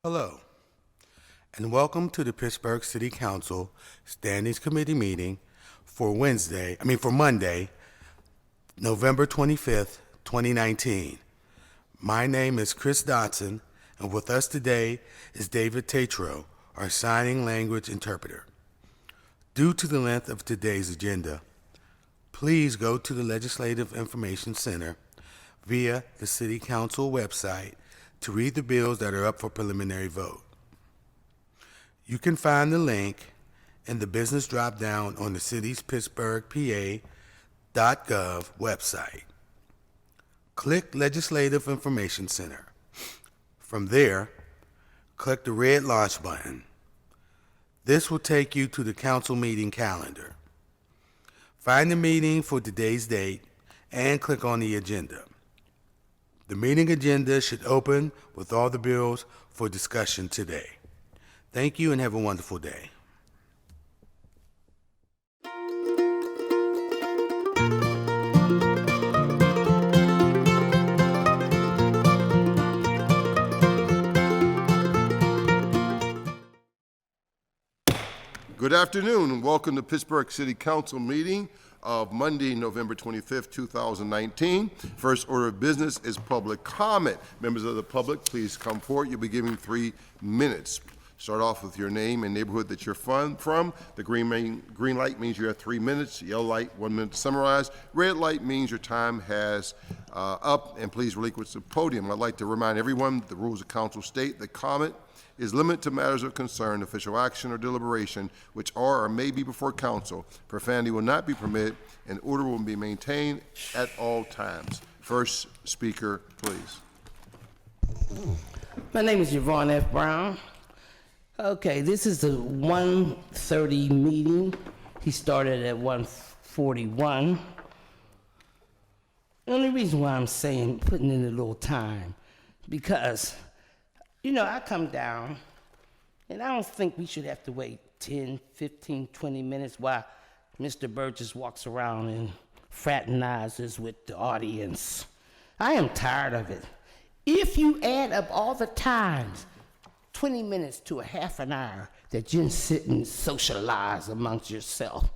Hello, and welcome to the Pittsburgh City Council Standings Committee meeting for Monday, November 25th, 2019. My name is Chris Dotson, and with us today is David Tatro, our signing language interpreter. Due to the length of today's agenda, please go to the Legislative Information Center via the City Council website to read the bills that are up for preliminary vote. You can find the link in the business drop-down on the city's PittsburghPA.gov website. Click Legislative Information Center. From there, click the red launch button. This will take you to the council meeting calendar. Find the meeting for today's date and click on the agenda. The meeting agenda should open with all the bills for discussion today. Thank you and have a wonderful day. Good afternoon and welcome to Pittsburgh City Council meeting of Monday, November 25th, 2019. First order of business is public comment. Members of the public, please come forward. You'll be given 3 minutes. Start off with your name and neighborhood that you're from. The green light means you have 3 minutes. Yellow light, 1 minute to summarize. Red light means your time has up, and please relinquish the podium. I'd like to remind everyone the rules of council state that comment is limited to matters of concern, official action, or deliberation, which are or may be before council. Profanity will not be permitted, and order will be maintained at all times. First speaker, please. My name is Yvonne F. Brown. Okay, this is the 1:30 meeting. He started at 1:41. The only reason why I'm saying putting in a little time, because I come down, and I don't think we should have to wait 10, 15, 20 minutes while Mr. Burgess walks around and fraternizes with the audience. I am tired of it. If you add up all the times, 20 minutes to a half an hour, that you sit and socialize amongst yourself,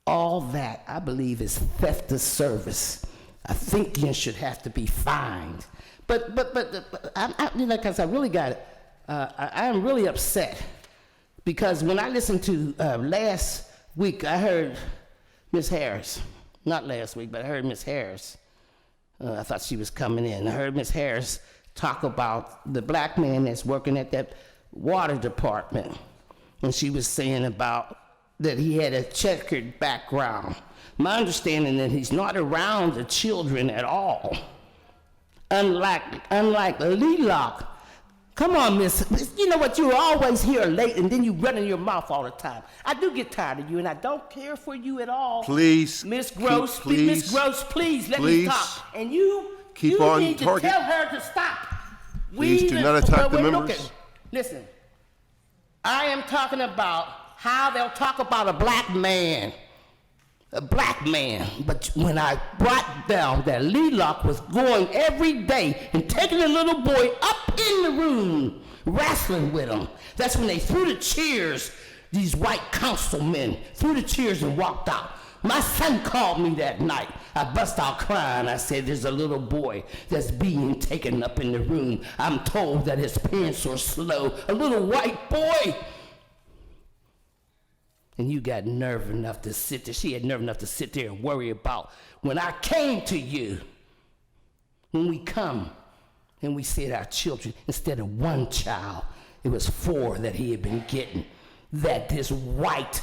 all that, I believe, is theft of service. I think you should have to be fined. But I really got it. I am really upset because when I listened to last week, I heard Miss Harris. Not last week, but I heard Miss Harris. I thought she was coming in. I heard Miss Harris talk about the black man that's working at that water department, and she was saying about that he had a checkered background. My understanding that he's not around the children at all. Unlike Lelock. Come on, miss. You know what? You're always here late, and then you run in your mouth all the time. I do get tired of you, and I don't care for you at all. Please, Miss Gross, Miss Gross, please let me talk. And you need to tell her to stop. Please do not attack the members. Listen, I am talking about how they'll talk about a black man. A black man. But when I brought down that Lelock was going every day and taking a little boy up in the room, wrestling with him, that's when they threw the chairs, these white councilmen threw the chairs and walked out. My son called me that night. I bust out crying. I said, there's a little boy that's being taken up in the room. I'm told that his parents are slow. A little white boy. And you got nerve enough to sit there. She had nerve enough to sit there and worry about when I came to you. When we come and we said our children, instead of 1 child, it was 4 that he had been getting. That this white,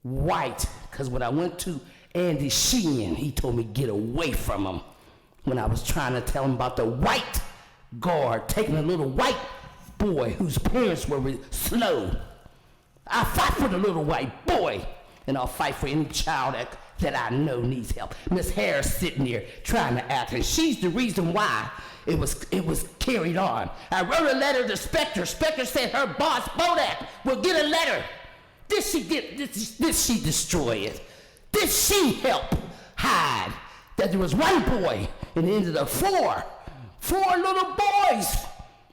because when I went to Andy Sheehan, he told me get away from him. When I was trying to tell him about the white guard taking a little white boy whose parents were slow. I fight for the little white boy, and I'll fight for any child that I know needs help. Miss Harris sitting there trying to act, and she's the reason why it was carried on. I wrote a letter to Specter. Specter said her boss, Bodak, will get a letter. Did she destroy it? Did she help hide that there was 1 boy and it ended up 4 little boys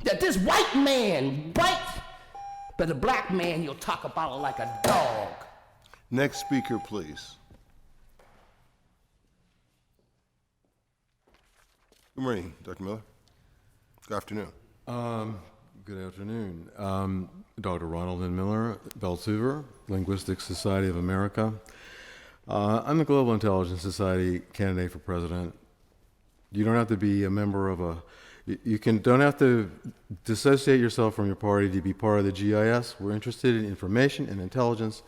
That this white man, but a black man, you'll talk about it like a dog. Next speaker, please. Good morning, Dr. Miller. Good afternoon. Good afternoon. Dr. Ronald N. Miller, Beltsuver, Linguistic Society of America. I'm the Global Intelligence Society candidate for president. You don't have to be a member of don't have to dissociate yourself from your party to be part of the GIS. We're interested in information and intelligence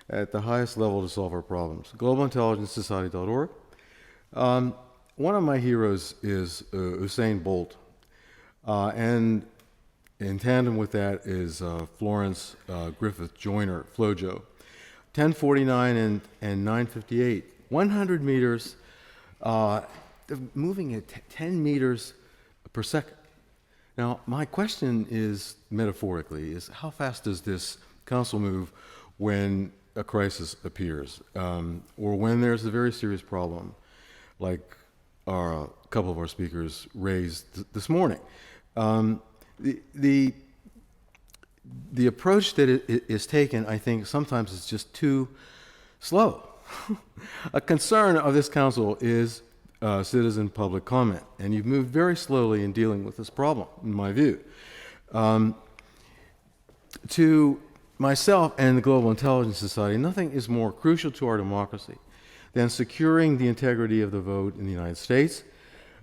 at the highest level to solve our problems. GlobalIntelligenceSociety.org. One of my heroes is Usain Bolt, and in tandem with that is Florence Griffith Joyner, FloJo. 10:49 and 9:58, 100 meters, moving at 10 meters per second. Now, my question is, metaphorically, is how fast does this council move when a crisis appears, or when there's a very serious problem, like a couple of our speakers raised this morning? The approach that is taken, I think, sometimes is just too slow. A concern of this council is citizen public comment, and you've moved very slowly in dealing with this problem, in my view. To myself and the Global Intelligence Society, nothing is more crucial to our democracy than securing the integrity of the vote in the United States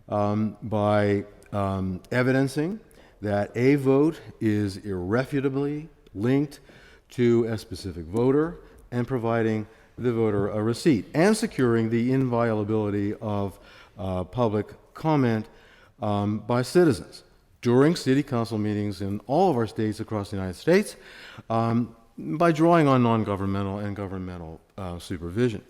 by evidencing that a vote is irrefutably linked to a specific voter and providing the voter a receipt, and securing the inviolability of public comment by citizens during city council meetings in all of our states across the United States by drawing on non-governmental and governmental supervision.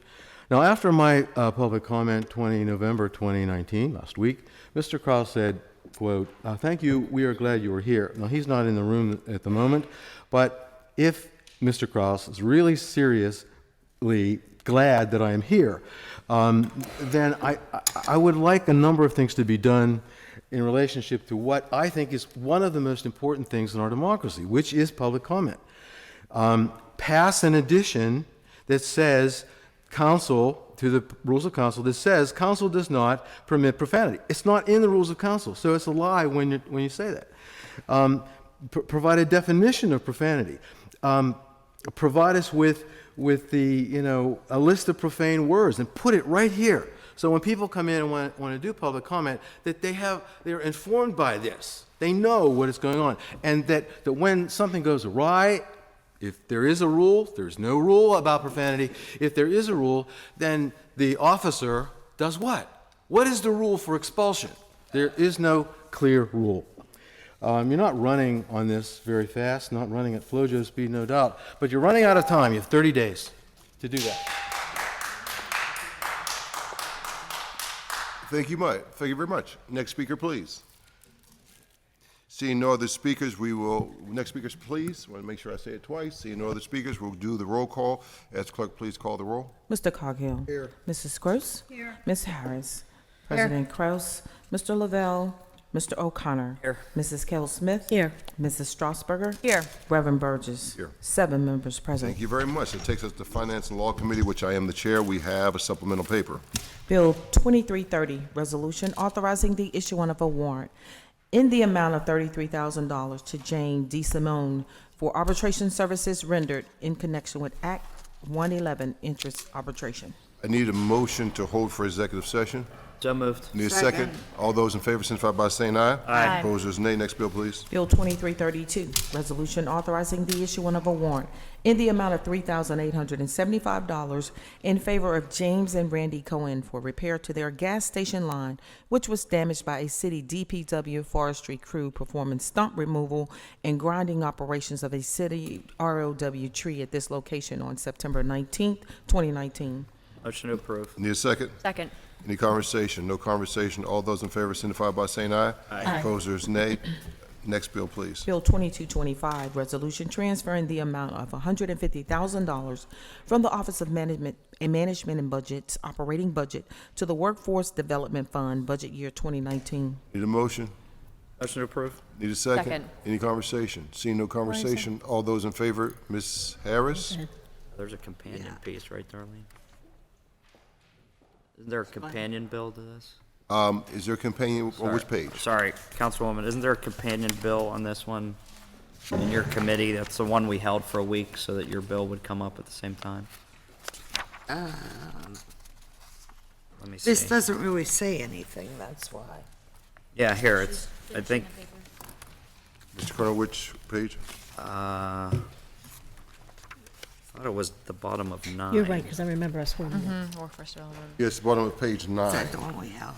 Now, after my public comment, November 2019, last week, Mr. Krause said, quote, "Thank you, we are glad you were here." Now, he's not in the room at the moment, but if Mr. Krause is really seriously glad that I am here, then I would like a number of things to be done in relationship to what I think is one of the most important things in our democracy, which is public comment. Pass an addition that says council, to the rules of council, that says council does not permit profanity. It's not in the rules of council, so it's a lie when you say that. Provide a definition of profanity. Provide us with a list of profane words and put it right here. So when people come in and want to do public comment, that they're informed by this. They know what is going on, and that when something goes awry, if there is a rule, there's no rule about profanity. If there is a rule, then the officer does what? What is the rule for expulsion? There is no clear rule. You're not running on this very fast, not running at FloJo speed, no doubt, but you're running out of time. You have 30 days to do that. Thank you very much. Next speaker, please. Seeing no other speakers, next speakers, please. I want to make sure I say it twice. Seeing no other speakers, we'll do the roll call. As clerk, please call the roll. Mr. Coghill. Here. Mrs. Gross. Here. Ms. Harris. President Kraus. Mr. Lavelle. Mr. O'Connor. Here. Mrs. Kell Smith. Here. Mrs. Strasburger. Here. Reverend Burgess. Here. 7 members present. Thank you very much. It takes us to Finance and Law Committee, which I am the chair. We have a supplemental paper. Bill 2330, resolution authorizing the issuance of a warrant in the amount of $33,000 to Jane D. Simone for arbitration services rendered in connection with Act 111 interest arbitration. I need a motion to hold for executive session. So moved. Need a second? All those in favor signify by saying aye. Aye. Opposers, nay. Next bill, please. Bill 2332, resolution authorizing the issuance of a warrant in the amount of $3,875 in favor of James and Randy Cohen for repair to their gas station line, which was damaged by a city DPW forestry crew performing stump removal and grinding operations of a city ROW tree at this location on September 19th, 2019. Motion to approve. Need a second? Second. Any conversation? No conversation. All those in favor signify by saying aye. Aye. Opposers, nay. Next bill, please. Bill 2225, resolution transferring the amount of $150,000 from the Office of Management and Budget's operating budget to the Workforce Development Fund, budget year 2019. Need a motion? Motion to approve. Need a second? Second. Any conversation? Seeing no conversation, all those in favor, Ms. Harris? There's a companion piece, right, Darlene? Isn't there a companion bill to this? Is there a companion, on which page? Sorry, Councilwoman, isn't there a companion bill on this one in your committee? That's the one we held for a week so that your bill would come up at the same time? Let me see. This doesn't really say anything, that's why. Yeah, here, it's, I think, Mr. Colonel, which page? thought it was the bottom of 9. You're right, because I remember us holding it. Or first element. Yes, bottom of page 9. Is that the one we held?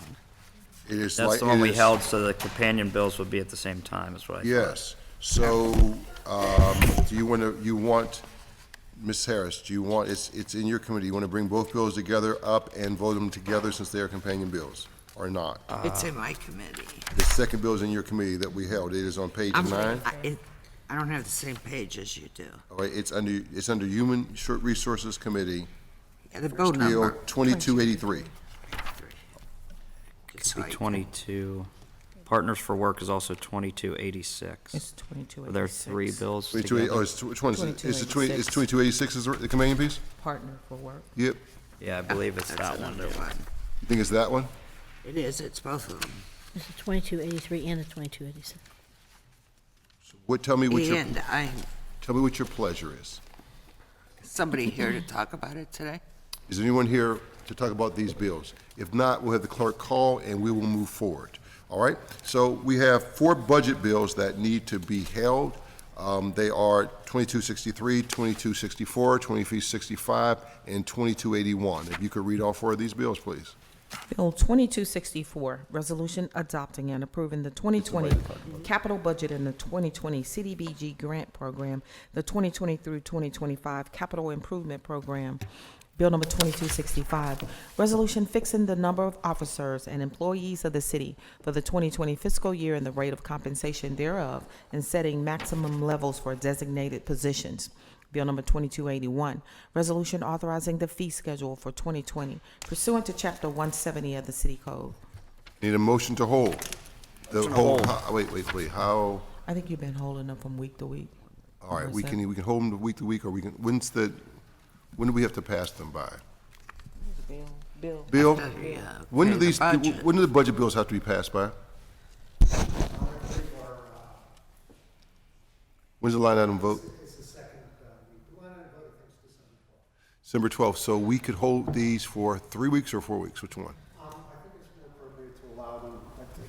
It is That's like- the one it we is- held, so the companion bills would be at the same time, is what I thought. Yes. So, do you want, Ms. Harris, do you want, it's in your committee, you want to bring both bills together up and vote them together since they are companion bills, or not? It's in my committee. The second bill is in your committee that we held. It is on page 9. I don't have the same page as you do. All right, it's under Human Resources Committee, Yeah, the bill Bill number. 2283. It's Be like- 22. Partners for Work is also 2286. It's 2286. Are there 3 bills 2280, together? oh, it's which one is it? Is it 2286. 2286 is the companion piece? Partner for Work. Yep. Yeah, I believe it's That's that one. another one. You think it's that one? It is, it's both of them. It's a 2283 and a 2286. Tell me what your pleasure is. Somebody here to talk about it today? Is anyone here to talk about these bills? If not, we'll have the clerk call and we will move forward. All right? So we have 4 budget bills that need to be held. They are 2263, 2264, 2365, and 2281. If you could read all 4 of these bills, please. Bill 2264, resolution adopting and approving the 2020 capital budget and the 2020 CDBG grant program, the 2020 through 2025 capital improvement program. Bill number 2265, resolution fixing the number of officers and employees of the city for the 2020 fiscal year and the rate of compensation thereof, and setting maximum levels for designated positions. Bill number 2281, resolution authorizing the fee schedule for 2020 pursuant to Chapter 170 of the City Code. Need a motion to hold. The hold. Wait, how? I think you've been holding them from week to week. All right, Or we is can hold them week to week, or we can, when do we have to pass them by? Bill. Bill, Yeah, when do okay, the these, budget. when do the budget bills have to be passed by? When's the line item vote? It's the second week. The line item vote, I think, is December 12th. So we could hold these for 3 weeks or 4 weeks? Which one? I think it's more appropriate to allow them,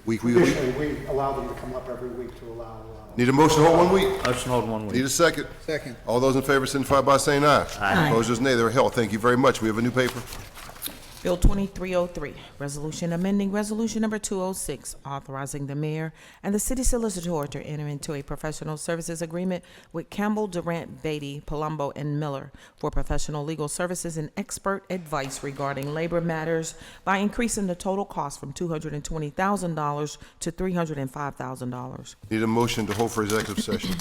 Week. traditionally, we allow them to come up every week to allow, Need a motion to hold 1 week? Motion to hold 1 Need week. a second? Second. All those in favor signify by saying aye. Aye. Opposers, nay. They're held. Thank you very much. We have a new paper. Bill 2303, resolution amending resolution number 206, authorizing the mayor and the city solicitor to enter into a professional services agreement with Campbell, Durant, Beatty, Palumbo, and Miller for professional legal services and expert advice regarding labor matters by increasing the total cost from $220,000 to $305,000. Need a motion to hold for executive session.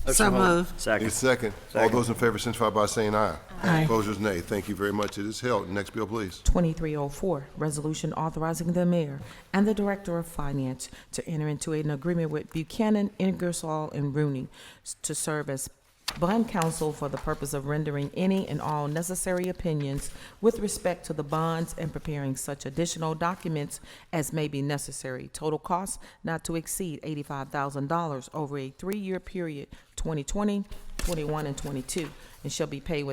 So moved. Need a Second. second. All those in favor signify by saying aye. Aye. Opposers, nay. Thank you very much. It is held. Next bill, please. 2304, resolution authorizing the mayor and the director of finance to enter into an agreement with Buchanan, Ingersoll, and Rooney to serve as bond counsel for the purpose of rendering any and all necessary opinions with respect to the bonds and preparing such additional documents as may be necessary. Total cost not to exceed $85,000 over a 3-year period, 2020, 21, and 22, and shall be paid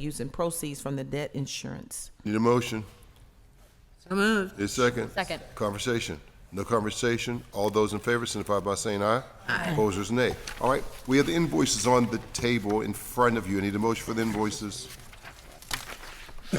using proceeds from the debt insurance. Need a motion. So moved. Need a second. Second. Conversation. No conversation. All those in favor signify by saying aye. Aye. Opposers, nay. All right, we have the invoices on the table in front of you. I need a motion for the invoices. I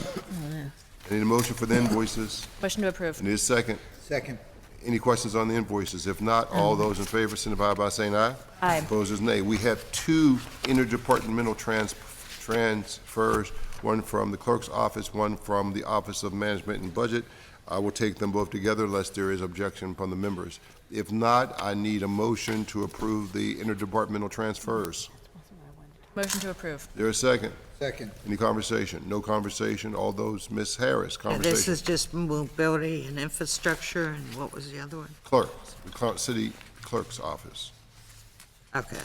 need a motion for the invoices. Motion to approve. I need a second. second. Any questions on the invoices? If not, all those in favor signify by saying aye. Aye. Opposers, nay. We have 2 interdepartmental transfers, one from the clerk's office, one from the Office of Management and Budget. I will take them both together unless there is objection from the members. If not, I need a motion to approve the interdepartmental transfers. Motion to approve. There a second? Second. Any conversation? No conversation? All those, Ms. Harris, And this conversation? is just mobility and infrastructure, and what was the other one? City Clerk's office. Okay.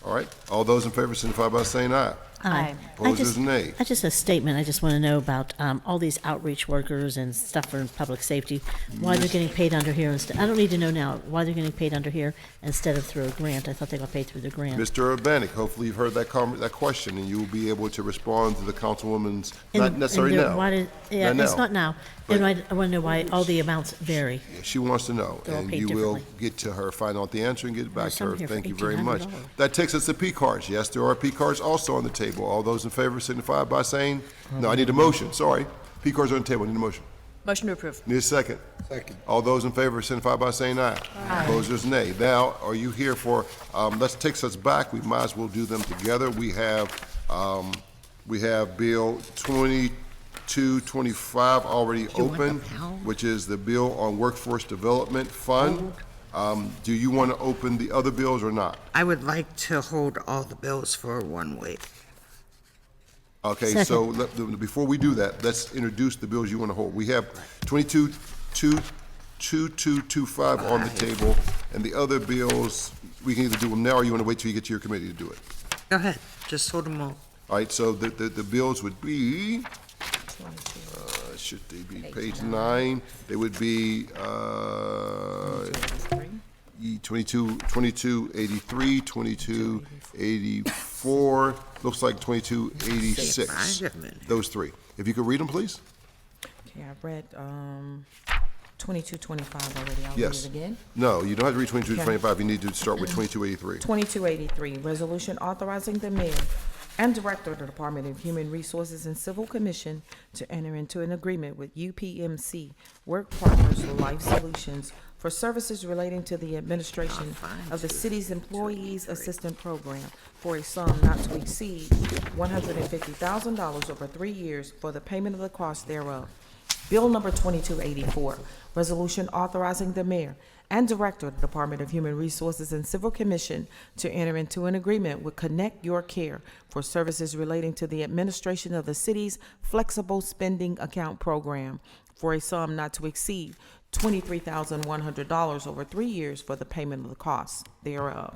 All right, all those in favor signify by saying aye. Aye. Opposers, nay. I just a statement. I just want to know about all these outreach workers and stuff for public safety. Why they're getting paid under here instead? I don't need to know now why they're getting paid under here instead of through a grant. I thought they got paid through the grant. Mr. Urbanik, hopefully you've heard that question, and you will be able to respond to the councilwoman's, not And necessarily they're- now. Why did, yeah, Not it's now. not now. But- And I want to know why all the amounts vary. She wants to know, They're all and paid you will differently. get to her, find out the answer, and get it back to some her. here for Thank you very much. $1,800. That takes us to P cards. Yes, there are P cards also on the table. All those in favor signify by saying, no, I need a motion, sorry. P cards are on the table, I need a motion. Motion to approve. Need a second? Second. All those in favor signify by saying aye. Opposers, nay. Now, are you here for, that takes us back, we might as well do them together. We have Bill 2225 already open, which is the bill on Workforce Development Fund. Do you want to open the other bills or not? I would like to hold all the bills for 1 week. Okay, so before we do that, let's introduce the bills you want to hold. We have 2225 on the table, and the other bills, we can either do them now, or you want to wait till you get to your committee to do it. Go ahead, just hold them all. All right, so the bills would be, should they be page 9? They would be 2283, 2284, looks like 2286. Wait a minute. Those three. If you could read them, please? Okay, I read 2225 already. I'll read Yes. it again. No, you don't have to read 2225. You need to start with 2283. 2283, resolution authorizing the mayor and director of the Department of Human Resources and Civil Commission to enter into an agreement with UPMC Work Partners Life Solutions for services relating to the administration of the city's Employees Assistant Program for a sum not to exceed $150,000 over 3 years for the payment of the cost thereof. Bill number 2284, resolution authorizing the mayor and director of the Department of Human Resources and Civil Commission to enter into an agreement with Connect Your Care for services relating to the administration of the city's flexible spending account program for a sum not to exceed $23,100 over 3 years for the payment of the costs thereof.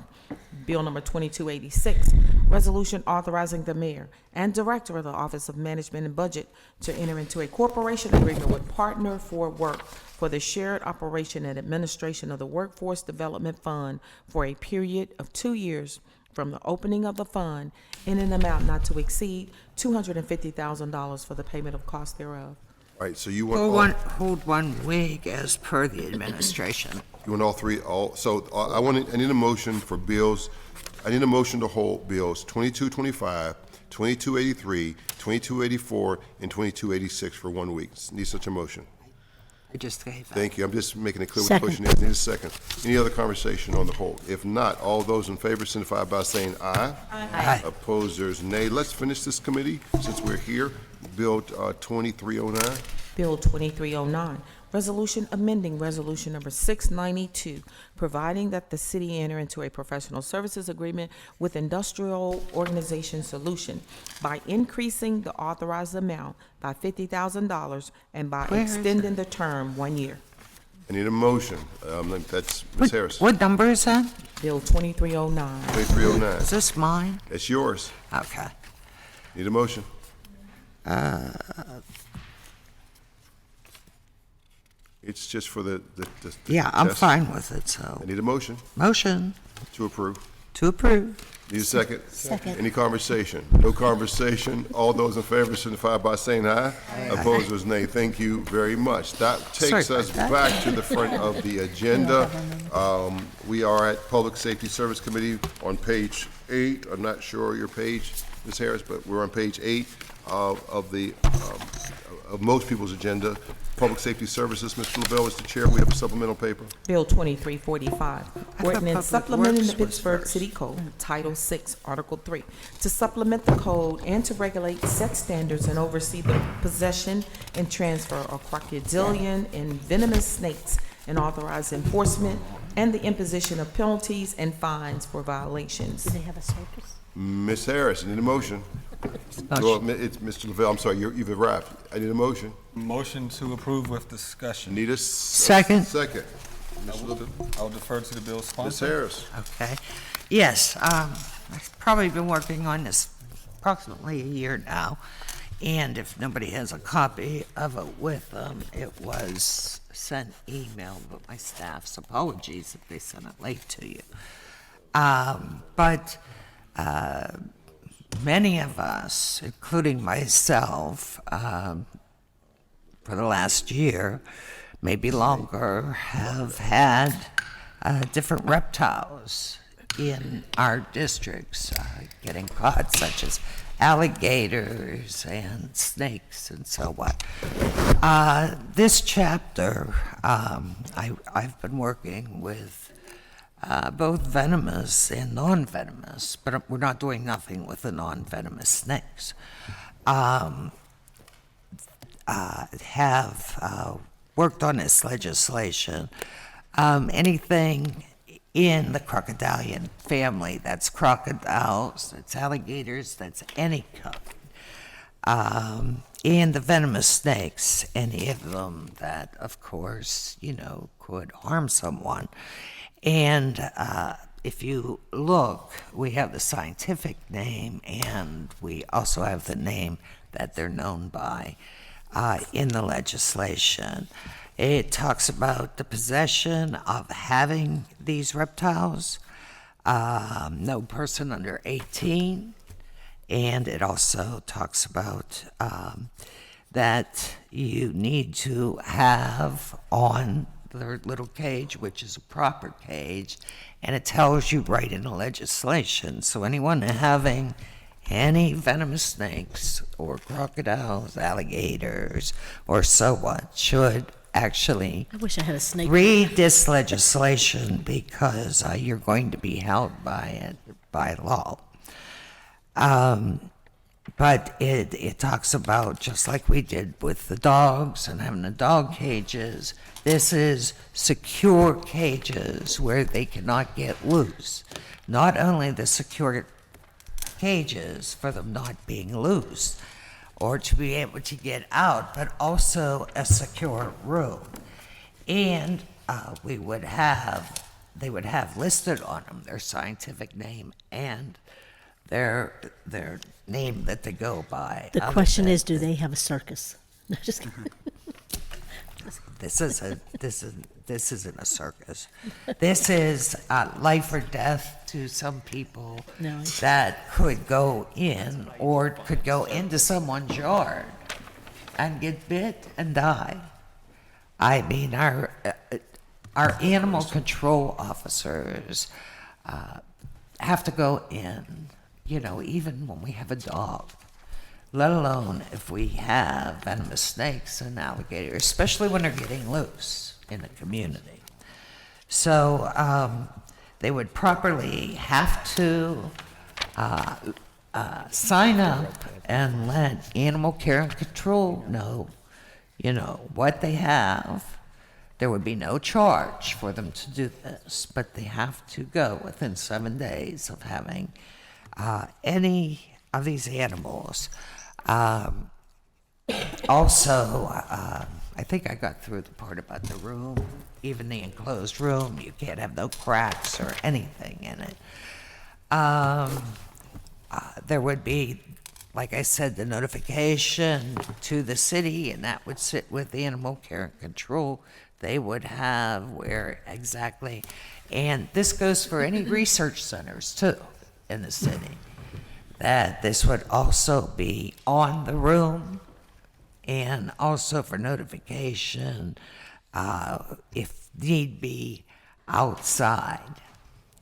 Bill number 2286, resolution authorizing the mayor and director of the Office of Management and Budget to enter into a corporation agreement with Partner for Work for the shared operation and administration of the Workforce Development Fund for a period of 2 years from the opening of the fund in an amount not to exceed $250,000 for the payment of costs thereof. All right, so you want Hold 1 week as per the administration. you want all three, so I need a motion for bills. I need a motion to hold bills 2225, 2283, 2284, and 2286 for 1 week. Need such a motion. I just gave that. Thank you. I'm just making it clear what the question is. Need a second. Any other conversation on the hold? If not, all those in favor signify by saying aye. Aye. Opposers, nay. Let's finish this committee since we're here. Bill 2309. Bill 2309, resolution amending resolution number 692, providing that the city enter into a professional services agreement with Industrial Organization Solution by increasing the authorized amount by $50,000 and by Where is extending the term 1 year. I need a motion. That's Ms. Harris. What number is that? Bill 2309. 2309. Is this mine? It's yours. Okay. Need a motion. It's just for the Yeah, I'm test. fine with it, so. I need a motion Motion to approve. to approve. Need a second? Second. Any conversation? No conversation. All those in favor signify by saying aye. Opposers, nay. Thank you very much. That takes Sorry us about that. back to the front of the agenda. We are at Public Safety Service Committee on page 8. I'm not sure your page, Ms. Harris, but we're on page 8 of most people's agenda. Public Safety Services, Mr. LaBelle is the chair. We have a supplemental paper. Bill 2345, ordinance Public supplementing the Works was Pittsburgh first. City Code, Title VI, Article 3, to supplement the code and to regulate set standards and oversee the possession and transfer of crocodilian and venomous snakes and authorize enforcement and the imposition of penalties and fines for violations. Do they have a circus? Ms. Harris, I need a motion. Well, it's Mr. Lavelle, I'm sorry, you've arrived. I need a motion. Motion to approve with discussion. Need a Second. Second. Mr. Lavelle. I'll defer to the bill Ms. sponsor. Harris. Okay. Yes, I've probably been working on this approximately a year now, and if nobody has a copy of it with them, it was sent email, but my staff's apologies if they sent it late to you. But many of us, including myself, for the last year, maybe longer, have had different reptiles in our districts getting caught, such as alligators and snakes and so on. This chapter, I've been working with both venomous and non-venomous, but we're not doing nothing with the non-venomous snakes. Have worked on this legislation. Anything in the crocodilian family, that's crocodiles, that's alligators, that's any kind. And the venomous snakes, any of them that, of course, could harm someone. And if you look, we have the scientific name, and we also have the name that they're known by in the legislation. It talks about the possession of having these reptiles, no person under 18, and it also talks about that you need to have on their little cage, which is a proper cage, and it tells you right in the legislation. So anyone having any venomous snakes or crocodiles, alligators, or so on should actually I wish I had a snake. read this legislation, because you're going to be held by it by law. But it talks about, just like we did with the dogs and having the dog cages, this is secure cages where they cannot get loose. Not only the secure cages for them not being loose or to be able to get out, but also a secure room. And they would have listed on them their scientific name and their name that they go by. The question is, do they have a circus? No, just kidding. This isn't a circus. This is life or death to some people No. that could go in or could go into someone's yard and get bit and die. I mean, our animal control officers have to go in, even when we have a dog, let alone if we have venomous snakes and alligators, especially when they're getting loose in the community. So they would properly have to sign up and let Animal Care and Control know, what they have. There would be no charge for them to do this, but they have to go within 7 days of having any of these animals. Also, I think I got through the part about the room, even the enclosed room. You can't have no cracks or anything in it. There would be, like I said, the notification to the city, and that would sit with the Animal Care and Control. They would have where exactly, and this goes for any research centers too in the city, that this would also be on the room, and also for notification, if need be, outside.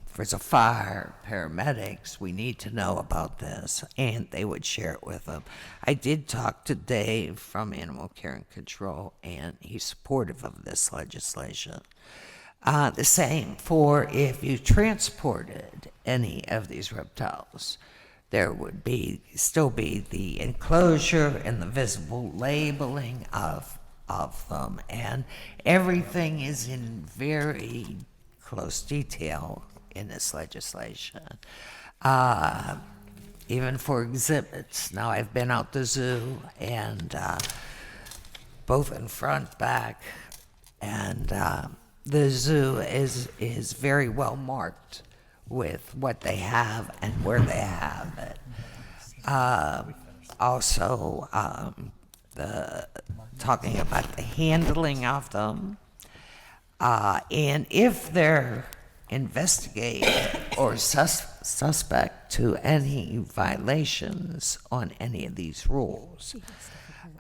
If there's a fire, paramedics, we need to know about this, and they would share it with them. I did talk to Dave from Animal Care and Control, and he's supportive of this legislation. The same for if you transported any of these reptiles. There would still be the enclosure and the visible labeling of them, and everything is in very close detail in this legislation. Even for exhibits. Now, I've been out the zoo, and both in front, back, and the zoo is very well marked with what they have and where they have it. Also, talking about the handling of them, and if they're investigated or suspect to any violations on any of these rules,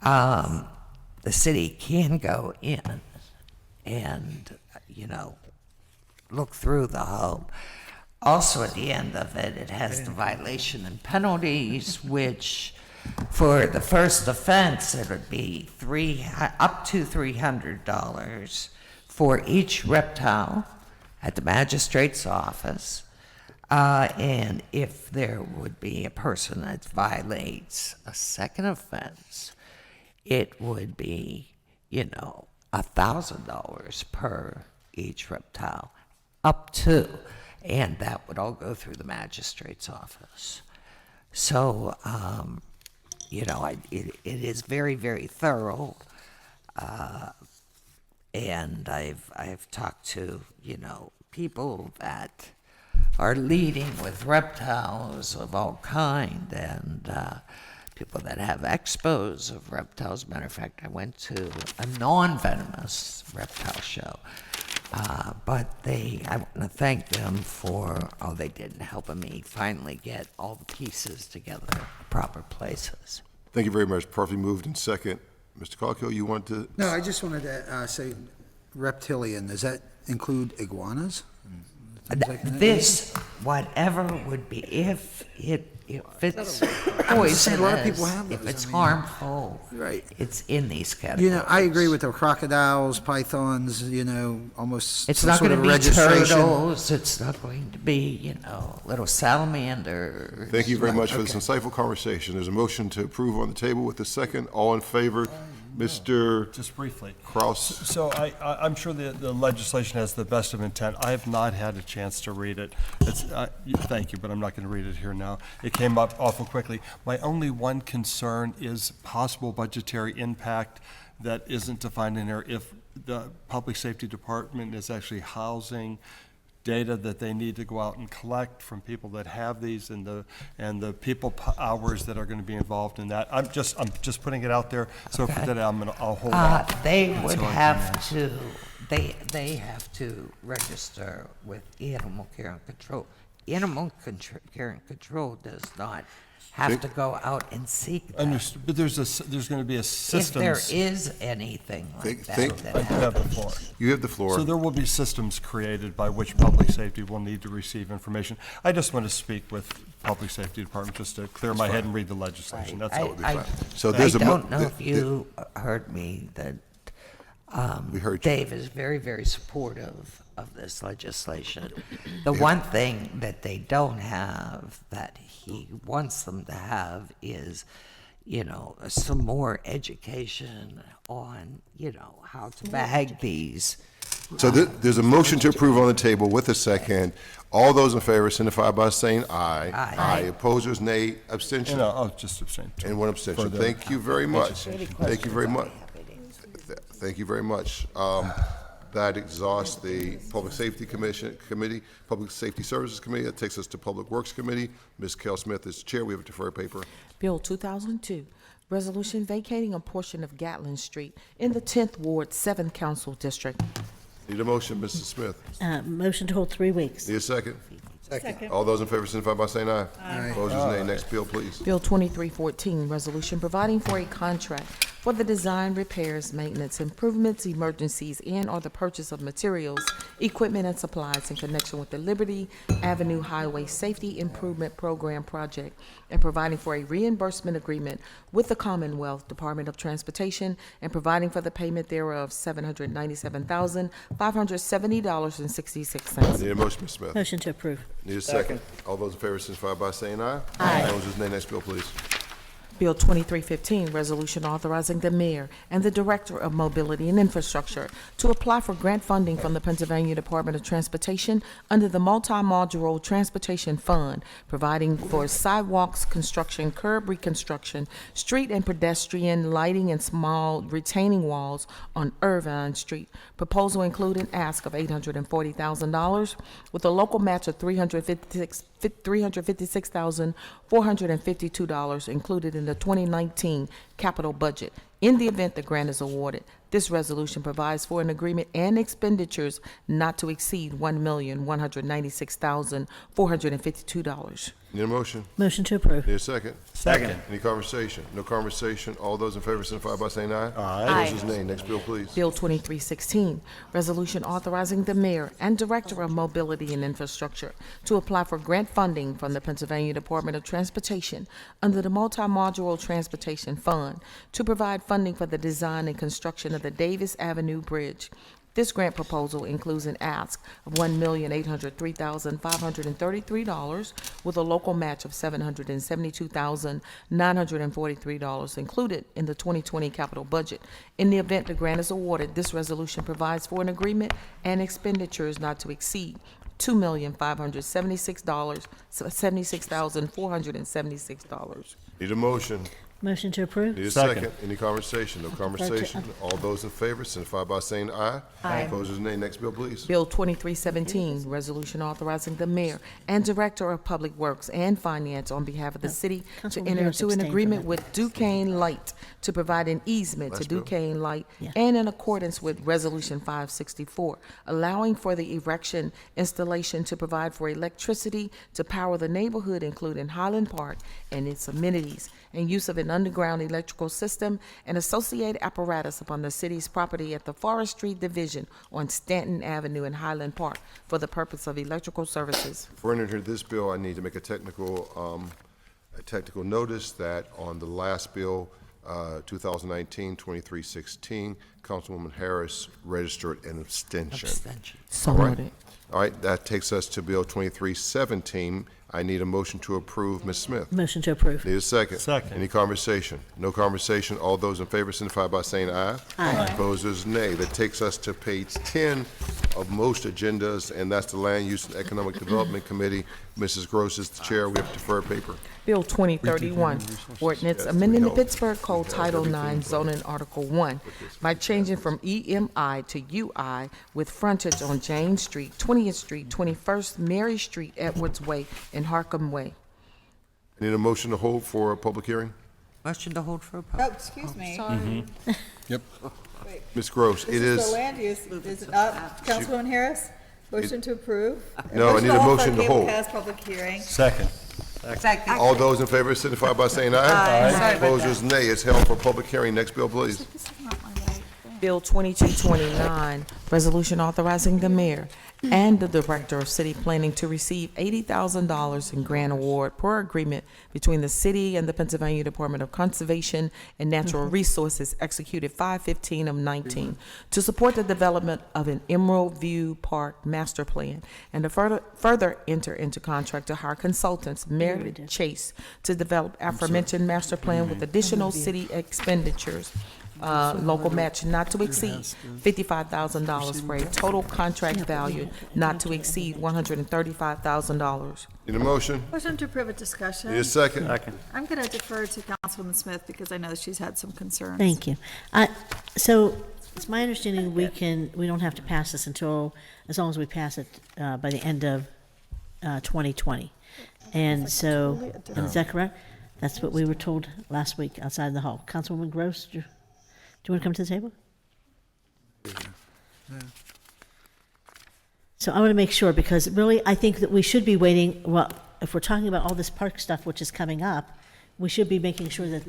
the city can go in and, look through the home. Also, at the end of it, it has the violation and penalties, which for the first offense, it would be up to $300 for each reptile at the magistrate's office. And if there would be a person that violates a second offense, it would be, $1,000 per each reptile, up to, and that would all go through the magistrate's office. So, it is very, very thorough. And I've talked to, people that are leading with reptiles of all kind, and people that have expos of reptiles. Matter of fact, I went to a non-venomous reptile show. But I want to thank them for all they did in helping me finally get all the pieces together in proper places. Thank you very much. Properly moved and second. Mr. Colkill, you want to? No, I just wanted to say reptilian, does that include iguanas? This, whatever would be, if it's saying a lot of people poisonous, have if those, it's I mean, harmful, right. it's in these categories. I agree with the crocodiles, pythons, almost It's some not sort going of to be registration. turtles, it's not going to be, little salamanders. Thank you very much for this insightful conversation. There's a motion to approve on the table with the second. All in favor? Mr. Just briefly. Kraus. So I'm sure the legislation has the best of intent. I have not had a chance to read it. Thank you, but I'm not going to read it here now. It came up awful quickly. My only one concern is possible budgetary impact that isn't defined in there if the Public Safety Department is actually housing data that they need to go out and collect from people that have these, and the people hours that are going to be involved in that. I'm just putting it out there. So Okay. for today, I'll hold off. They would until I can have ask. to, they have to register with Animal Care and Control. Animal Care and Control does not have to go out and seek that. Understood, but there's going to be a If there systems. is anything like that. think- that I do have the happens. floor. You have the floor. So there will be systems created by which public safety will need to receive information. I just want to speak with Public Safety Department just to clear my head and read the legislation. That's all. So I there's a don't know if you heard me, that We heard you. Dave is very, very supportive of this legislation. The one thing that they don't have that he wants them to have is, some more education on, how to bag these. So there's a motion to approve on the table with a second. All those in favor signify by saying aye. Aye. Opposers, nay. Abstention? I'll just abstain. And one abstention. For the- Thank you very much. Thank you very much. Thank you very much. That exhausts the Public Safety Committee, Public Safety Services Committee. That takes us to Public Works Committee. Ms. Kell Smith is chair. We have a deferred paper. Bill 2002, resolution vacating a portion of Gatlin Street in the 10th Ward, 7th Council District. Need a motion, Mrs. Smith. Motion to hold 3 weeks. Need a second? Second. All those in favor signify by saying aye. Aye. Opposers, nay. Next bill, please. Bill 2314, resolution providing for a contract for the design, repairs, maintenance, improvements, emergencies, and/or the purchase of materials, equipment, and supplies in connection with the Liberty Avenue Highway Safety Improvement Program project, and providing for a reimbursement agreement with the Commonwealth Department of Transportation, and providing for the payment thereof $797,570.66. Need a motion, Ms. Smith. Motion to approve. Need a second. All those in favor signify by saying aye. Aye. Opposers, nay. Next bill, please. Bill 2315, resolution authorizing the mayor and the director of mobility and infrastructure to apply for grant funding from the Pennsylvania Department of Transportation under the Multi-Modular Transportation Fund, providing for sidewalks construction, curb reconstruction, street and pedestrian lighting, and small retaining walls on Irvine Street. Proposal include an ask of $840,000 with a local match of $356,452 included in the 2019 capital budget. In the event the grant is awarded, this resolution provides for an agreement and expenditures not to exceed $1,196,452. Need a motion? Motion to approve. Need a second? Second. Any conversation? No conversation. All those in favor signify by saying aye. Aye. Opposers, nay. Next bill, please. Bill 2316, resolution authorizing the mayor and director of mobility and infrastructure to apply for grant funding from the Pennsylvania Department of Transportation under the Multi-Modular Transportation Fund to provide funding for the design and construction of the Davis Avenue Bridge. This grant proposal includes an ask of $1,803,533 with a local match of $772,943 included in the 2020 capital budget. In the event the grant is awarded, this resolution provides for an agreement and expenditures not to exceed $2,576,476. Need a motion? Motion to approve. Need a second? Any conversation? No conversation. All those in favor signify by saying aye. Aye. Opposers, nay. Next bill, please. Bill 2317, resolution authorizing the mayor and director of public works and finance on behalf of the city to Councilwoman enter Harris into an abstained from agreement that. with Duquesne Light to provide an easement to Last bill. Duquesne Light Yeah. and in accordance with Resolution 564, allowing for the erection, installation to provide for electricity to power the neighborhood, including Highland Park and its amenities, and use of an underground electrical system and associated apparatus upon the city's property at the Forestry Division on Stanton Avenue in Highland Park for the purpose of electrical services. Before I enter this bill, I need to make a technical notice that on the last bill, 2019-2316, Councilwoman Harris registered an abstention. So All right. noted. All right, that takes us to Bill 2317. I need a motion to approve. Ms. Smith? Motion to approve. Need a second? Second. Any conversation? No conversation. All those in favor signify by saying aye. Aye. Opposers, nay. That takes us to page 10 of most agendas, and that's the Land Use and Economic Development Committee. Mrs. Gross is the chair. We have deferred paper. Bill 2031, ordinance Yes, amending the we help. Pittsburgh Code Title 9 zoning Article 1 by changing from EMI to UI with frontage on James Street, 20th Street, 21st Mary Street, Edwards Way, and Harcum Way. I need a motion to hold for a public hearing. Motion to hold for a Oh, public. excuse me. Ms. Gross, it This is the is, land use, is it not? Councilwoman Harris, motion to approve? No, I need a motion to Motion hold. past public hearing. Second. Second. all those in favor signify by saying aye. Aye. Sorry about Opposers, nay. It's held for public hearing. Next bill, please. This is not my right thing. Bill 2229, resolution authorizing the mayor and the director of city planning to receive $80,000 in grant award per agreement between the city and the Pennsylvania Department of Conservation and Natural Resources executed 5/15 of 19 to support the development of an Emerald View Park master plan and to further enter into contract to hire consultants Meredith Chase to develop aforementioned master plan with additional city expenditures. Local match not to exceed $55,000 for a total contract value not to exceed $135,000. Need a motion? Motion to approve a discussion. Need a second? Second. I'm going to defer to Councilwoman Smith because I know that she's had some concerns. Thank you. So it's my understanding we don't have to pass this until, as long as we pass it by the end of 2020. And so, is that correct? That's what we were told last week outside the hall. Councilwoman Gross, do you want to come to the table? So I want to make sure, because really, I think that we should be waiting, well, if we're talking about all this park stuff which is coming up, we should be making sure that,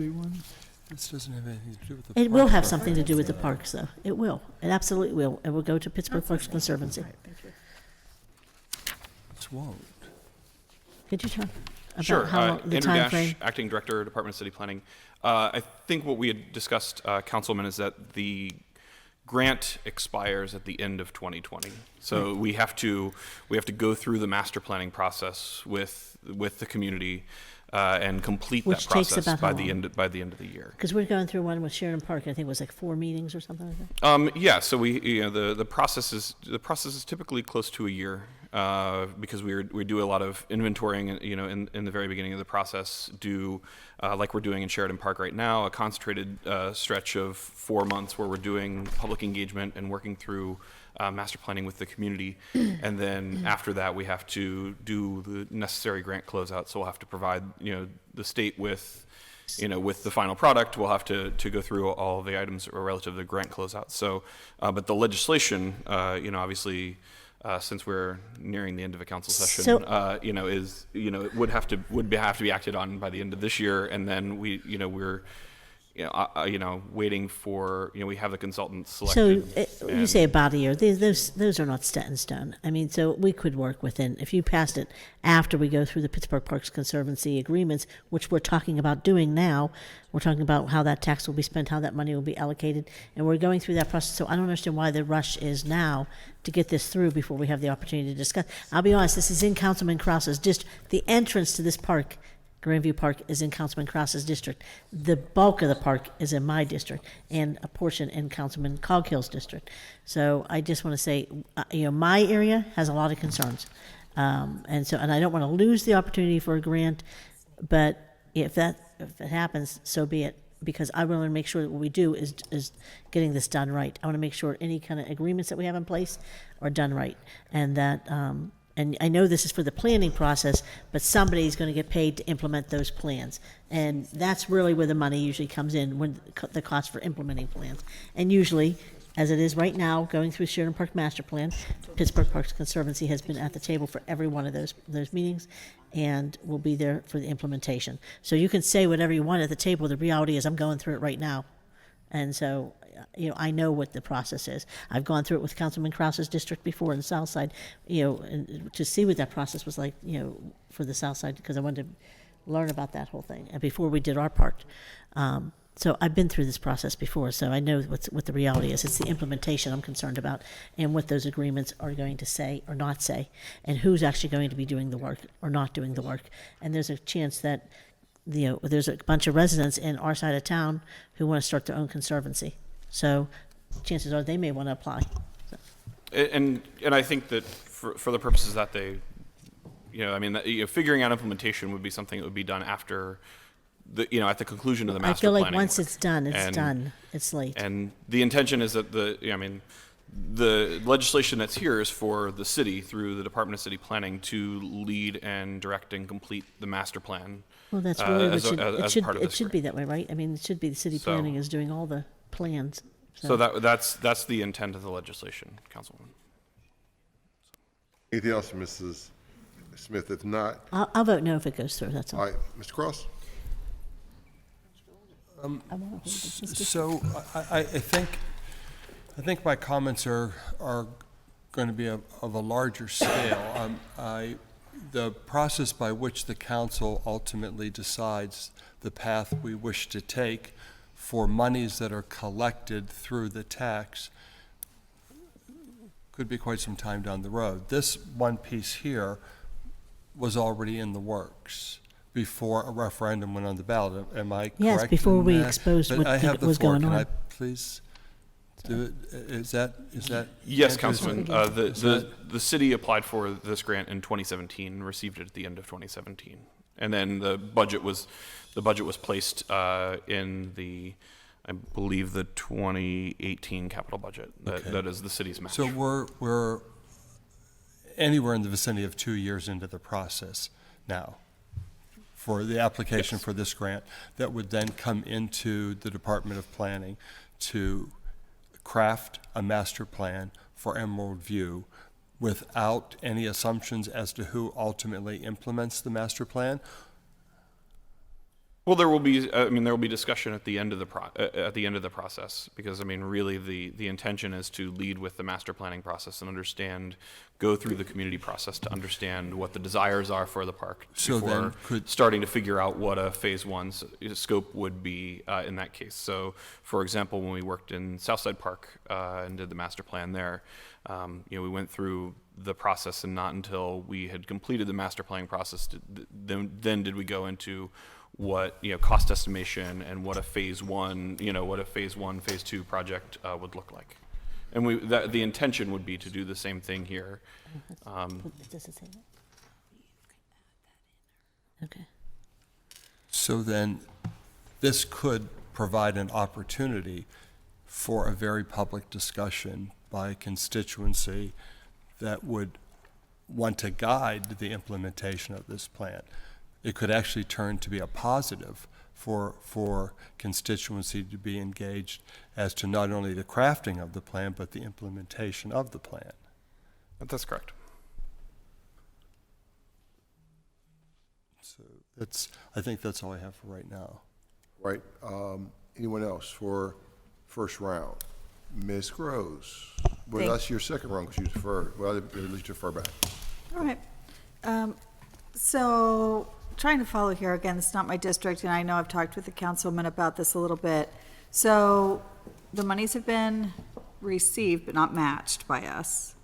This doesn't have anything to do with the. it will have something to do with the parks, though. It will. It absolutely will. It will go to Pittsburgh Parks Conservancy. It won't. Could you talk Sure. about how long, the Andrew Dash, timeframe? Acting Director, Department of City Planning. I think what we had discussed, Councilman, is that the grant expires at the end of 2020. So we have to go through the master planning process with the community and complete Which that takes process about by how the long? end of the year. Because we're going through one with Sheridan Park, I think it was like 4 meetings or something like that. Yeah, so the process is typically close to a year because we do a lot of inventorying, in the very beginning of the process. Like we're doing in Sheridan Park right now, a concentrated stretch of 4 months where we're doing public engagement and working through master planning with the community, and then after that we have to do the necessary grant closeout. So we'll have to provide the state with the final product. We'll have to go through all of the items relative to the grant closeout. So, but the legislation, obviously, since we're nearing the end of a council session, So- it would have to be acted on by the end of this year, and then we're waiting for we have the consultants So selected. you say about a year. Those are not set in stone. I mean, so we could work within. If you passed it after we go through the Pittsburgh Parks Conservancy agreements, which we're talking about doing now, we're talking about how that tax will be spent, how that money will be allocated, and we're going through that process. So I don't understand why the rush is now to get this through before we have the opportunity to discuss. I'll be honest. This is in Councilman Krause's district. The entrance to this park, Grandview Park, is in Councilman Krause's district. The bulk of the park is in my district, and a portion in Councilman Coghill's district. So I just want to say, my area has a lot of concerns, and I don't want to lose the opportunity for a grant. But if it happens, so be it. Because I want to make sure that what we do is getting this done right. I want to make sure any kind of agreements that we have in place are done right, and that. And I know this is for the planning process, but somebody's going to get paid to implement those plans. And that's really where the money usually comes in, when the cost for implementing plans. And usually, as it is right now, going through Sheridan Park Master Plan, Pittsburgh Parks Conservancy has been at the table for every one of those meetings and will be there for the implementation. So you can say whatever you want at the table. The reality is I'm going through it right now. And so, I know what the process is. I've gone through it with Councilman Krause's district before in the South Side, and to see what that process was like, for the South Side, because I wanted to learn about that whole thing and before we did our part. So I've been through this process before, so I know what the reality is. It's the implementation I'm concerned about, and what those agreements are going to say or not say, and who's actually going to be doing the work or not doing the work. And there's a chance that there's a bunch of residents in our side of town who want to start their own conservancy. So chances are they may want to apply. So. And I think that for the purposes that they, figuring out implementation would be something that would be done after at the conclusion of the master planning. I feel like once work. it's done, it's done. It's late. And the intention is that the legislation that's here is for the city, through the Department of City Planning, to lead and direct and complete the master plan. Well, that's really as what part of it this should be that way, right? I mean, it should be the city planning is doing all the plans. So that's the intent of the legislation, Councilwoman. Anything else, Mrs. Smith? If not, I'll vote no if it goes through. That's all. all right, Mr. Cross. So I think my comments are going to be of a larger scale. The process by which the council ultimately decides the path we wish to take for monies that are collected through the tax could be quite some time down the road. This one piece here was already in the works before a referendum went on the ballot. Am I correct? Yes, before in we that? exposed But what I have the was floor. going Can on. I please do it? Is that? Yes, Andrew? Councilman. The city applied for this grant in 2017 and received it at the end of 2017, and then the budget was placed in I believe the 2018 capital budget. That is the city's match. So we're anywhere in the vicinity of 2 years into the process now for the application for this grant that would then come into the Department of Planning to craft a master plan for Emerald View without any assumptions as to who ultimately implements the master plan. Well, there will be discussion at the end of the process, because really the intention is to lead with the master planning process and go through the community process to understand what the desires are for the park before starting to figure out what a phase one scope would be in that case. So, for example, when we worked in Southside Park and did the master plan there, we went through the process, and not until we had completed the master planning process then did we go into what, cost estimation and what a phase one, phase two project would look like. And the intention would be to do the same thing here. Does it say that? Okay. So then, this could provide an opportunity for a very public discussion by a constituency that would want to guide the implementation of this plan. It could actually turn to be a positive for constituency to be engaged as to not only the crafting of the plan, but the implementation of the plan. That's correct. So I think that's all I have for right now. Right. Anyone else for first round? Ms. Groves. Well, that's your second round because you deferred. Well, at least defer back. All right. So trying to follow here, again, it's not my district, and I know I've talked with the councilman about this a little bit. So the monies have been received but not matched by us.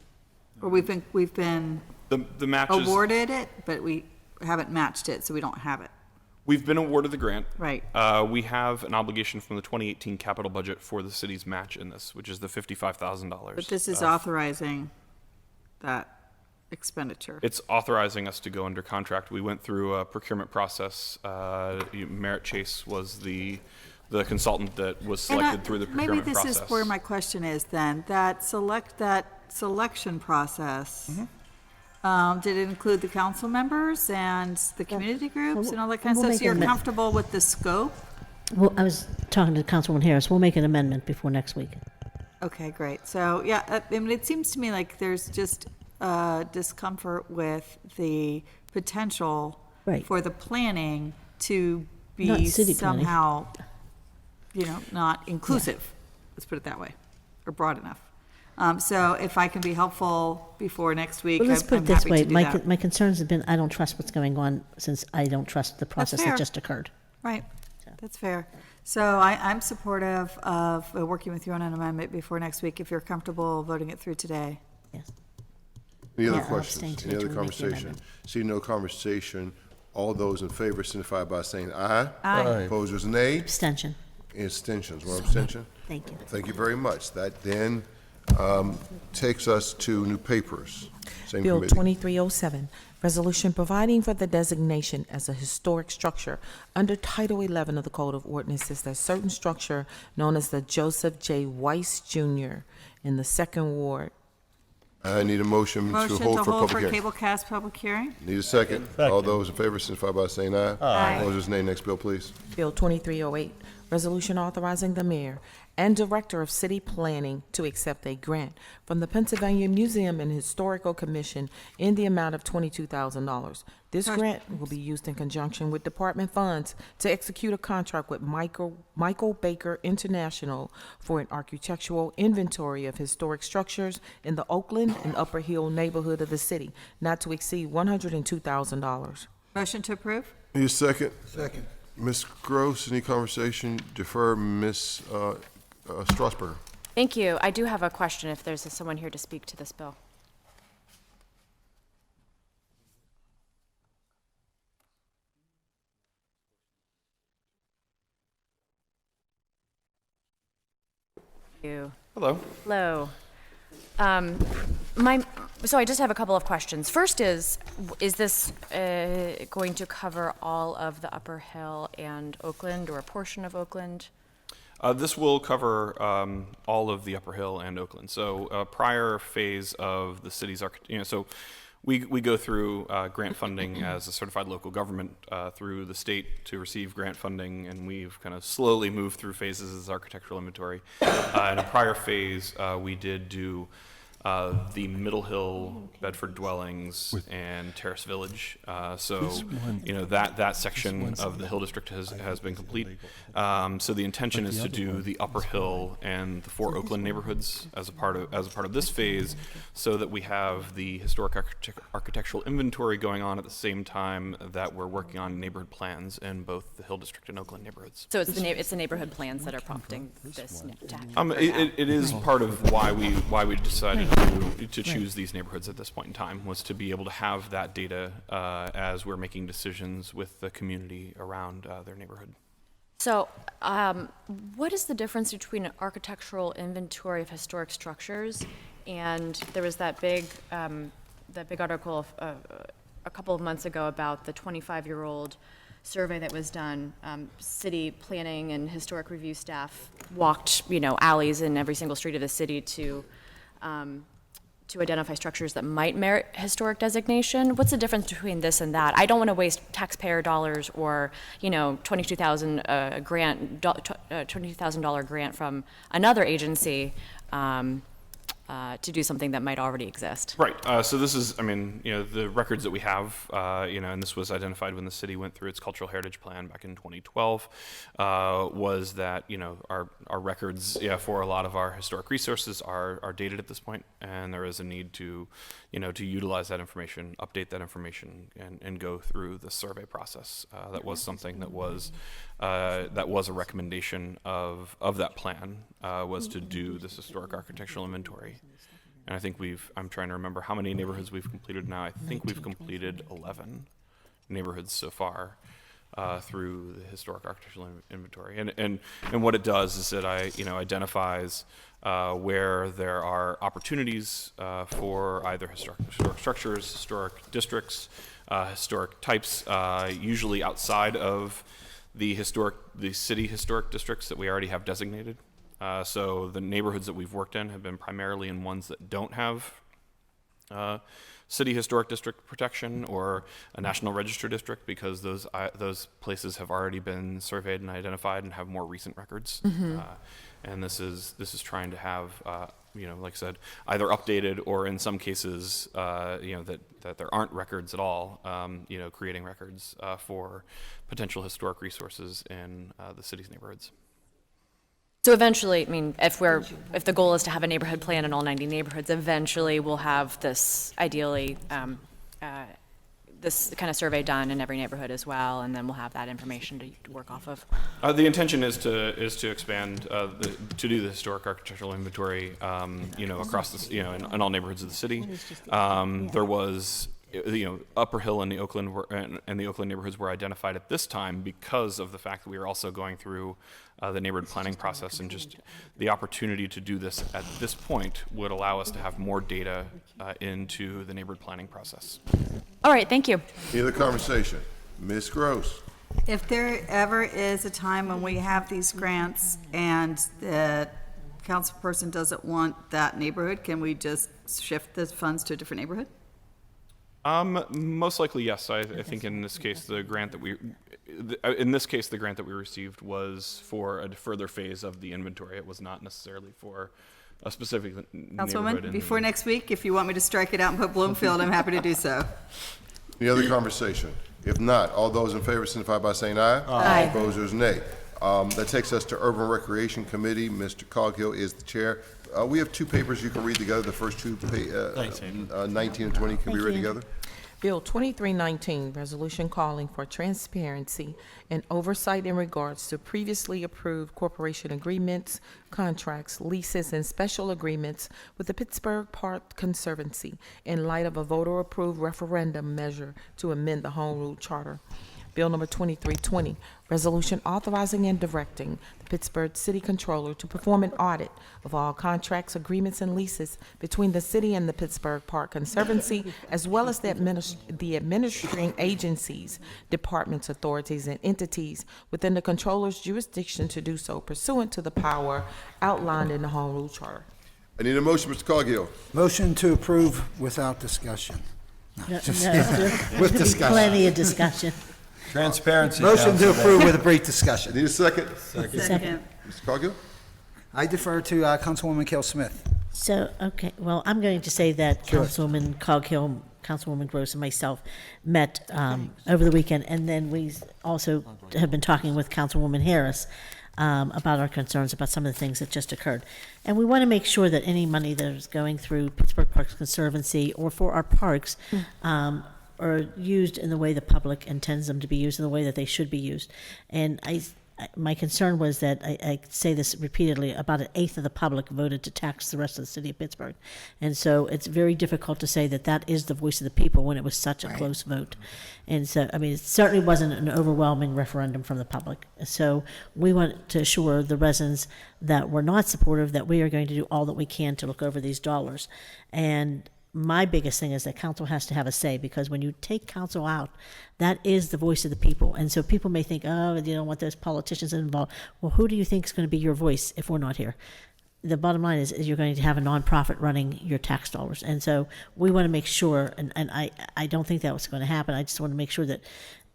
Or we've been The matches. awarded it, but we haven't matched it, so we don't have it. We've been awarded the grant. Right. We have an obligation from the 2018 capital budget for the city's match in this, which is the $55,000. But this is authorizing that expenditure. It's authorizing us to go under contract. We went through a procurement process. Merritt Chase was the consultant that was selected through the procurement process. Maybe this is where my question is then, that selection process, did it include the council members and the community groups and all that kind of we'll stuff? So make you're an comfortable with the scope? Well, I was talking to Councilwoman Harris. We'll make an amendment before next week. Okay, great. So, yeah, I mean, it seems to me like there's just discomfort with the potential Right. for the planning to Not be city planning. somehow, not inclusive, let's put it that way, or broad enough. So if I can be helpful before next week, Well, let's put I'm it this happy way. to do that. My concerns have been, I don't trust what's going on since I don't trust the process fair. that just occurred. Right, that's fair. So I'm supportive of working with you on an amendment before next week, if you're comfortable voting it through today. Yes. Any other Yeah, I'll abstain questions? to Any other make the conversation? amendment. See no conversation. All those in favor signify by saying aye. Aye. Opposers, nay. Abstention. Abstentions. One abstention. Thank you. Thank you very much. That then takes us to new papers. Same Bill committee. 2307, resolution providing for the designation as a historic structure under Title 11 of the Code of Ordinances that certain structure known as the Joseph J. Weiss Jr. in the Second Ward. I need a motion to Motion hold to for hold public for hearing. Cablecast public hearing? Need a second. All those in favor signify by saying aye. Aye. Opposers, nay. Next bill, please. Bill 2308, resolution authorizing the mayor and director of city planning to accept a grant from the Pennsylvania Museum and Historical Commission in the amount of $22,000. This grant will be used in conjunction with department funds to execute a contract with Michael Baker International for an architectural inventory of historic structures in the Oakland and Upper Hill neighborhood of the city, not to exceed $102,000. Motion to approve? Need a second. Second. Ms. Gross, any conversation? Defer. Ms. Strasburger. Thank you. I do have a question if there's someone here to speak to this bill. You. Hello. Hello. So I just have a couple of questions. First is this going to cover all of the Upper Hill and Oakland, or a portion of Oakland? This will cover all of the Upper Hill and Oakland. So prior phase of the city's so we go through grant funding as a certified local government through the state to receive grant funding, and we've kind of slowly moved through phases as architectural inventory. In a prior phase, we did do the Middle Hill, Bedford dwellings, and Terrace Village. That section of the Hill District has been complete. So the intention is to do the Upper Hill and the 4 Oakland neighborhoods as a part of this phase, so that we have the historic architectural inventory going on at the same time that we're working on neighborhood plans in both the Hill District and Oakland neighborhoods. So it's the neighborhood plans that are prompting this to happen. It is part of why we decided to choose these neighborhoods at this point in time, was to be able to have that data as we're making decisions with the community around their neighborhood. So, what is the difference between an architectural inventory of historic structures and there was that big article a couple of months ago about the 25-year-old survey that was done. City planning and historic review staff walked, alleys in every single street of the city to identify structures that might merit historic designation. What's the difference between this and that? I don't want to waste taxpayer dollars or, $22,000 $22,000 grant from another agency to do something that might already exist. Right. So this is, the records that we have, and this was identified when the city went through its cultural heritage plan back in 2012, was that, our records, for a lot of our historic resources are dated at this point, and there is a need to, to utilize that information, update that information, and go through the survey process. That was something that was a recommendation of that plan, was to do this historic architectural inventory. And I think I'm trying to remember how many neighborhoods we've completed now. I think we've completed 11 neighborhoods so far through the historic architectural inventory. And what it does is it identifies where there are opportunities for either historic structures, historic districts, historic types, usually outside of the city historic districts that we already have designated. So the neighborhoods that we've worked in have been primarily in ones that don't have city historic district protection or a national register district, because those places have already been surveyed and identified and have more recent records. And this is trying to have like I said, either updated or in some cases that there aren't records at all. Creating records for potential historic resources in the city's neighborhoods. So eventually, if the goal is to have a neighborhood plan in all 90 neighborhoods, eventually we'll have this, ideally, this kind of survey done in every neighborhood as well, and then we'll have that information to work off of. The intention is to expand to do the historic architectural inventory, across the, in all neighborhoods of the city. There was, Upper Hill and the Oakland neighborhoods were identified at this time because of the fact that we were also going through the neighborhood planning process, and just the opportunity to do this at this point would allow us to have more data into the neighborhood planning process. All right, thank you. Any other conversation? Ms. Gross. If there ever is a time when we have these grants and the council person doesn't want that neighborhood, can we just shift the funds to a different neighborhood? Most likely, yes. I think in this case, the grant that we received was for a further phase of the inventory. It was not necessarily for a specific neighborhood. Councilwoman, before next week, if you want me to strike it out and put Bloomfield, I'm happy to do so. Any other conversation? If not, all those in favor signify by saying aye. Aye. Opposers, nay. That takes us to Urban Recreation Committee. Mr. Coghill is the chair. We have two papers you can read together. The first two, 19 and 20, can be read together. Bill 2319, resolution calling for transparency and oversight in regards to previously approved corporation agreements, contracts, leases, and special agreements with the Pittsburgh Park Conservancy in light of a voter-approved referendum measure to amend the Home Rule Charter. Bill number 2320, resolution authorizing and directing the Pittsburgh City Controller to perform an audit of all contracts, agreements, and leases between the city and the Pittsburgh Park Conservancy, as well as the administering agencies, departments, authorities, and entities within the Controller's jurisdiction to do so pursuant to the power outlined in the Home Rule Charter. I need a motion, Mr. Coghill. Motion to approve without discussion. With With discussion. Plenty of discussion. Transparency. Motion to Councilman. approve with a brief I discussion. need a second. Second. Mr. Coghill? I defer to Councilwoman Kell Smith. So, okay, well, I'm going to say that Councilwoman Coghill, Councilwoman Gross, and myself met over the weekend, and then we also have been talking with Councilwoman Harris about our concerns about some of the things that just occurred. And we want to make sure that any money that is going through Pittsburgh Parks Conservancy or for our parks are used in the way the public intends them to be used, in the way that they should be used. And my concern was that, I say this repeatedly, about an eighth of the public voted to tax the rest of the city of Pittsburgh. And so it's very difficult to say that that is the voice of the people when it was such a close vote. And so, I mean, it certainly wasn't an overwhelming referendum from the public. So we want to assure the residents that we're not supportive, that we are going to do all that we can to look over these dollars. And my biggest thing is that council has to have a say, because when you take council out, that is the voice of the people. And so people may think, oh, you don't want those politicians involved. Well, who do you think is going to be your voice if we're not here? The bottom line is you're going to have a nonprofit running your tax dollars. And so we want to make sure, and I don't think that was going to happen. I just want to make sure that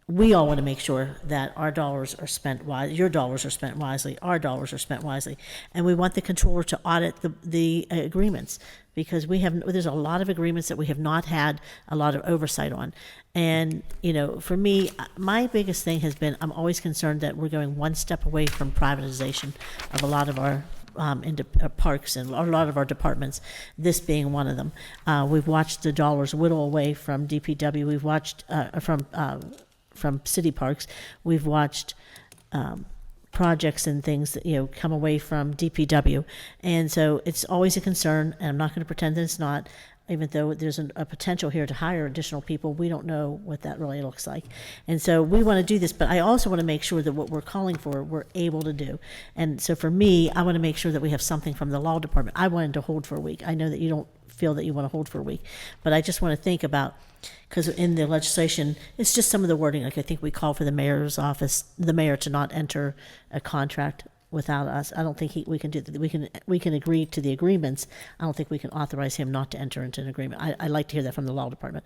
we all want to make sure that our dollars are spent wisely, your dollars are spent wisely, our dollars are spent wisely. And we want the controller to audit the agreements, because there's a lot of agreements that we have not had a lot of oversight on. And, you know, for me, my biggest thing has been, I'm always concerned that we're going one step away from privatization of a lot of our into parks and a lot of our departments, this being one of them. We've watched the dollars whittle away from DPW. We've watched from city parks. We've watched projects and things that, you know, come away from DPW. And so it's always a concern, and I'm not going to pretend that it's not, even though there's a potential here to hire additional people. We don't know what that really looks like. And so we want to do this, but I also want to make sure that what we're calling for, we're able to do. And so for me, I want to make sure that we have something from the law department. I wanted to hold for a week. I know that you don't feel that you want to hold for a week, but I just want to think about, because in the legislation, it's just some of the wording. Like, I think we call for the mayor's office, the mayor, to not enter a contract without us. I don't think we can do that. We can agree to the agreements. I don't think we can authorize him not to enter into an agreement. I like to hear that from the law department.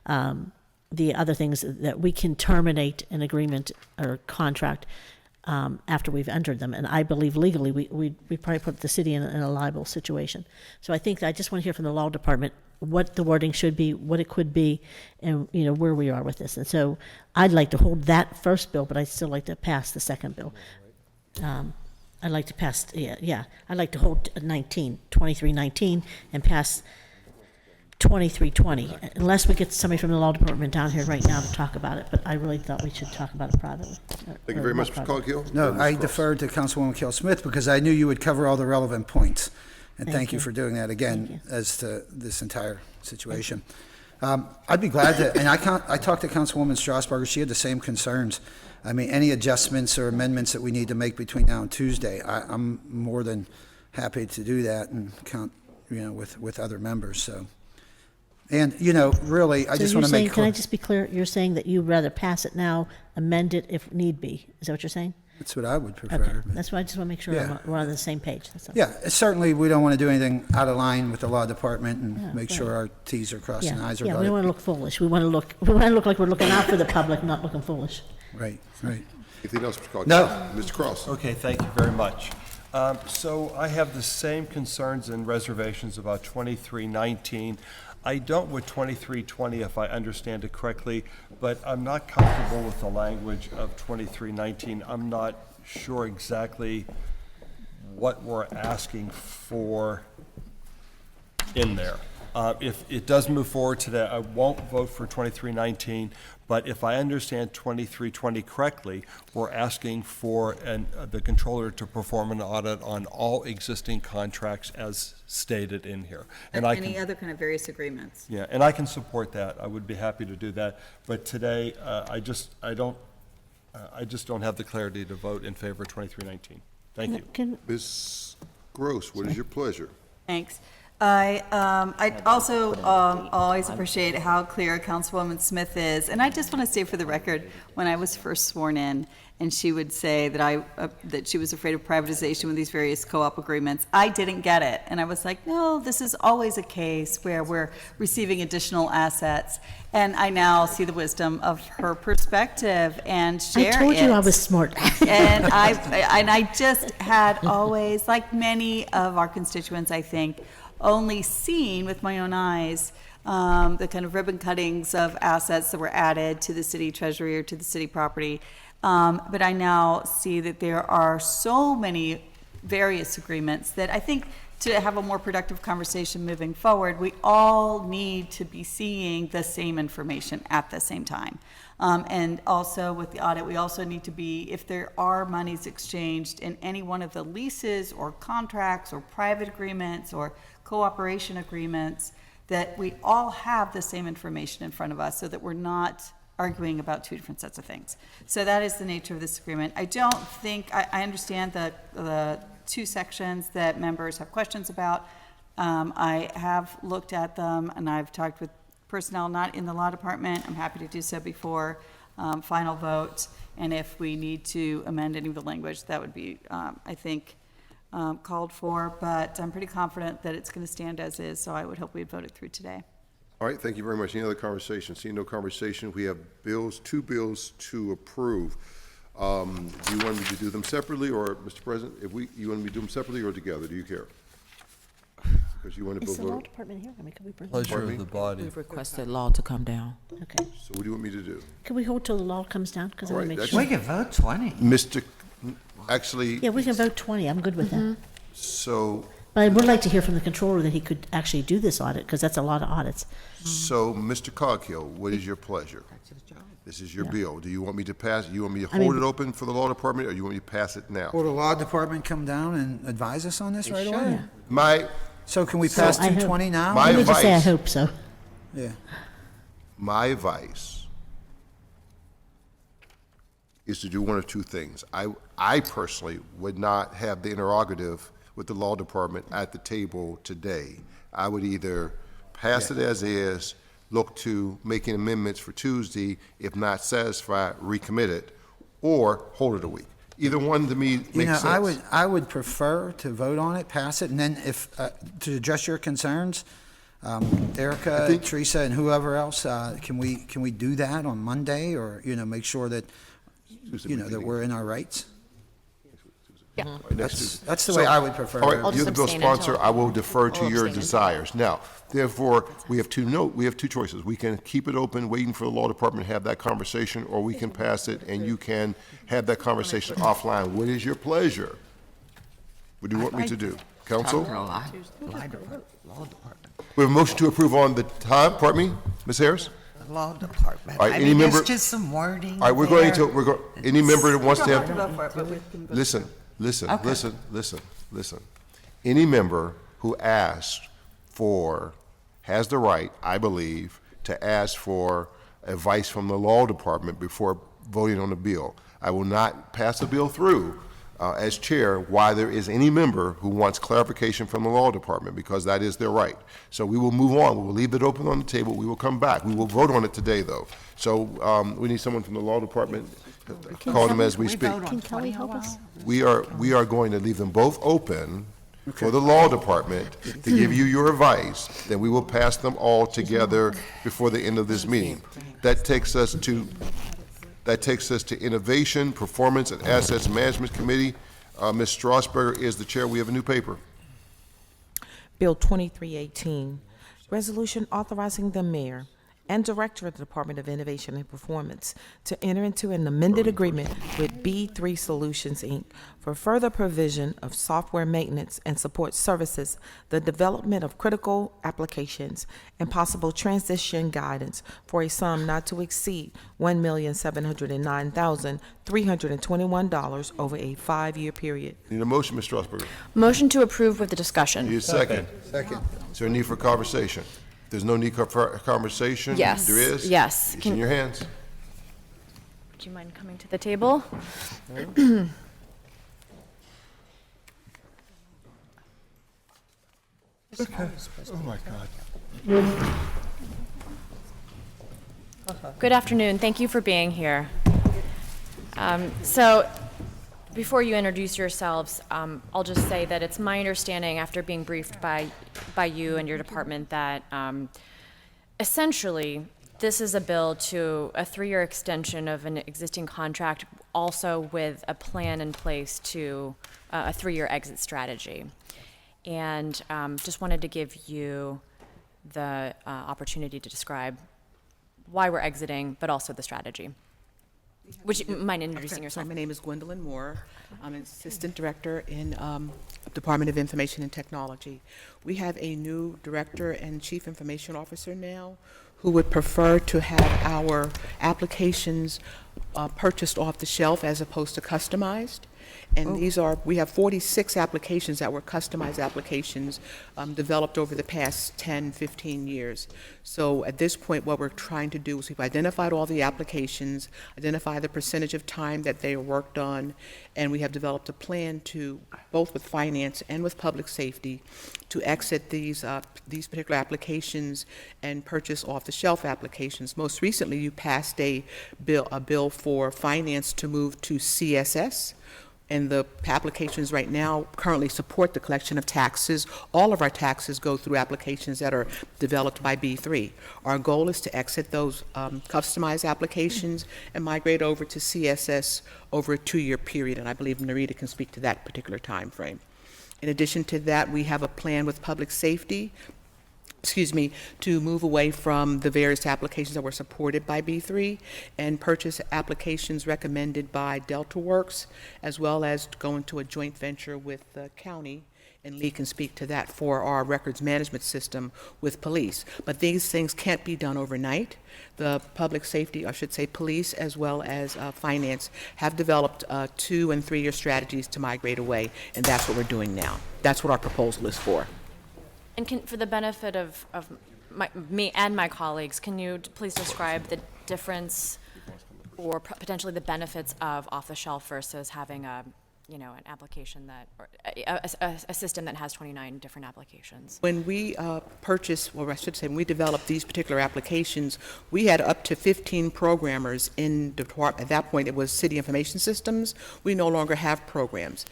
The other things that we can terminate an agreement or contract after we've entered them, and I believe legally we probably put the city in a liable situation. So I think I just want to hear from the law department what the wording should be, what it could be, and, you know, where we are with this. And so I'd like to hold that first bill, but I'd still like to pass the second bill. I'd like to pass, I'd like to hold 2319 and pass 2320, unless we get somebody from the law department down here right now to talk about it. But I really thought we should talk about it privately. Thank you very much, Mr. Coghill. No, I deferred to Councilwoman Kell-Smith because I knew you would cover all the relevant points. And thank you for doing that again as to this entire situation. I'd be glad to, and I talked to Councilwoman Strasburger. She had the same concerns. I mean, any adjustments or amendments that we need to make between now and Tuesday, I'm more than happy to do that and count, you know, with other members. So, and, you know, really, I just want to make. Can I just be clear? You're saying that you'd rather pass it now, amend it if need be. Is that what you're saying? That's what I would prefer. Okay, that's why I just want to make sure we're on the same page. That's all. Yeah, certainly we don't want to do anything out of line with the law department and make sure our T's are crossed and I's are dotted. Yeah, we don't want to look foolish. We want to look like we're looking out for the public, not looking foolish. Right, right. Anything else, Mr. Coghill? No. Mr. Cross. Okay, thank you very much. So I have the same concerns and reservations about 2319. I don't with 2320, if I understand it correctly, but I'm not comfortable with the language of 2319. I'm not sure exactly what we're asking for in there. If it does move forward today, I won't vote for 2319, but if I understand 2320 correctly, we're asking for the controller to perform an audit on all existing contracts as stated in here. And any other kind of various agreements. Yeah, and I can support that. I would be happy to do that. But today, I just don't have the clarity to vote in favor of 2319. Thank you. Ms. Gross, what is your pleasure? Thanks. I also always appreciate how clear Councilwoman Smith is, and I just want to say for the record, when I was first sworn in, and she would say that that she was afraid of privatization with these various co-op agreements, I didn't get it, and I was like, no, this is always a case where we're receiving additional assets, and I now see the wisdom of her perspective and share it. I told you I was smart. And I just had always, like many of our constituents, I think, only seen with my own eyes the kind of ribbon cuttings of assets that were added to the city treasury or to the city property. But I now see that there are so many various agreements that I think to have a more productive conversation moving forward, we all need to be seeing the same information at the same time. And also with the audit, we also need to be, if there are monies exchanged in any one of the leases or contracts or private agreements or cooperation agreements, that we all have the same information in front of us so that we're not arguing about two different sets of things. So that is the nature of this agreement. I don't think, I understand the two sections that members have questions about. I have looked at them and I've talked with personnel not in the law department. I'm happy to do so before final vote. And if we need to amend any of the language, that would be, I think, called for. But I'm pretty confident that it's going to stand as is, so I would hope we'd vote it through today. All right, thank you very much. Any other conversation? Seeing no conversation, we have two bills to approve. Do you want me to do them separately, or, Mr. President, you want me to do them separately or together? Do you care? Because you want to Is both the law vote. department here? I mean, could we bring Pleasure Pardon of me? the body. We've requested law to come down. Okay. So what do you want me to do? Can we hold till the law comes down? Because I All want to right, make that's- sure. We can vote 20. Mr., actually, Yeah, we can vote 20. I'm good with that. so, But I would like to hear from the controller that he could actually do this audit, because that's a lot of audits. Mr. Coghill, what is your pleasure? This is your Yeah. bill. Do you want me to pass, you want me to I mean- hold it open for the law department, or you want me to pass it now? Will the law department come down and advise us on this right away? Yeah. My, So can we pass I hope- 220 now? My Let me just say I advice- hope so. Yeah. my advice is to do one of two things. I personally would not have the interrogative with the law department at the table today. I would either pass it as is, look to making amendments for Tuesday, if not satisfied, recommit it, or hold it a week. Either one to me You know, makes sense. I would prefer to vote on it, pass it, and then if, to address your concerns, Erica, think- Teresa, and whoever else, can we do that on Monday, or, make sure that, that we're in our rights? Yeah. All right, next Tuesday. That's the way I would prefer All it. right, I'll you're the just bill abstain sponsor, until- I will defer to I'll your abstain. desires. Now, therefore, we have two choices. We can keep it open, waiting for the law department to have that conversation, or we can pass it and you can have that conversation offline. What is your pleasure? What do you want me to do? Council? Law department. We have a motion to approve on the time, pardon me, Ms. Harris? Law department. All right, I any mean, member- there's just some wording All right, we're going to, there. any member that wants to We don't have to have, vote for it, but we can vote. listen. Any member who has the right, I believe, to ask for advice from the law department before voting on the bill. I will not pass a bill through as chair while there is any member who wants clarification from the law department, because that is their right. So we will move on. We will leave it open on the table. We will come back. We will vote on it today, though. So we need someone from the law department. Call them as we speak. Can Kelly help us? We are going to leave them both open for the law department to give you your advice. Then we will pass them all together before the end of this meeting. That takes us to Innovation, Performance, and Assets Management Committee. Ms. Strasburger is the chair. We have a new paper. Bill 2318, resolution authorizing the mayor and director of the Department of Innovation and Performance to enter into an amended agreement with B3 Solutions, Inc. for further provision of software maintenance and support services, the development of critical applications, and possible transition guidance for a sum not to exceed $1,709,321 over a 5-year period. Need a motion, Ms. Strasburger? Motion to approve with the discussion. Need a second? Second. Is there a need for conversation? There's no need for conversation? Yes, There is? yes. It's in your hands. Do you mind coming to the table? Oh, my God. Good afternoon. Thank you for being here. So, before you introduce yourselves, I'll just say that it's my understanding, after being briefed by you and your department, that essentially this is a bill to a 3-year extension of an existing contract, also with a plan in place to a 3-year exit strategy. And just wanted to give you the opportunity to describe why we're exiting, but also the strategy. Would you mind introducing Okay, yourself? So my name is Gwendolyn Moore. I'm an Assistant Director in Department of Information and Technology. We have a new Director and Chief Information Officer now who would prefer to have our applications purchased off the shelf as opposed to customized. And we have 46 applications that were customized applications developed over the past 10, 15 years. So at this point, what we're trying to do is we've identified all the applications, identify the percentage of time that they are worked on, and we have developed a plan to, both with finance and with public safety, to exit these particular applications and purchase off-the-shelf applications. Most recently, you passed a bill for finance to move to CSS. And the applications right now currently support the collection of taxes. All of our taxes go through applications that are developed by B3. Our goal is to exit those customized applications and migrate over to CSS over a 2-year period, and I believe Narita can speak to that particular time frame. In addition to that, we have a plan with public safety, to move away from the various applications that were supported by B3 and purchase applications recommended by DeltaWorks, as well as go into a joint venture with the county, and Lee can speak to that, for our records management system with police. But these things can't be done overnight. The public safety, I should say police, as well as finance, have developed 2- and 3-year strategies to migrate away, and that's what we're doing now. That's what our proposal is for. And for the benefit of me and my colleagues, can you please describe the difference or potentially the benefits of off-the-shelf versus having an application that, or a system that has 29 different applications? When we when we developed these particular applications, we had up to 15 programmers in the department. At that point, it was City Information Systems. We no longer have programmers.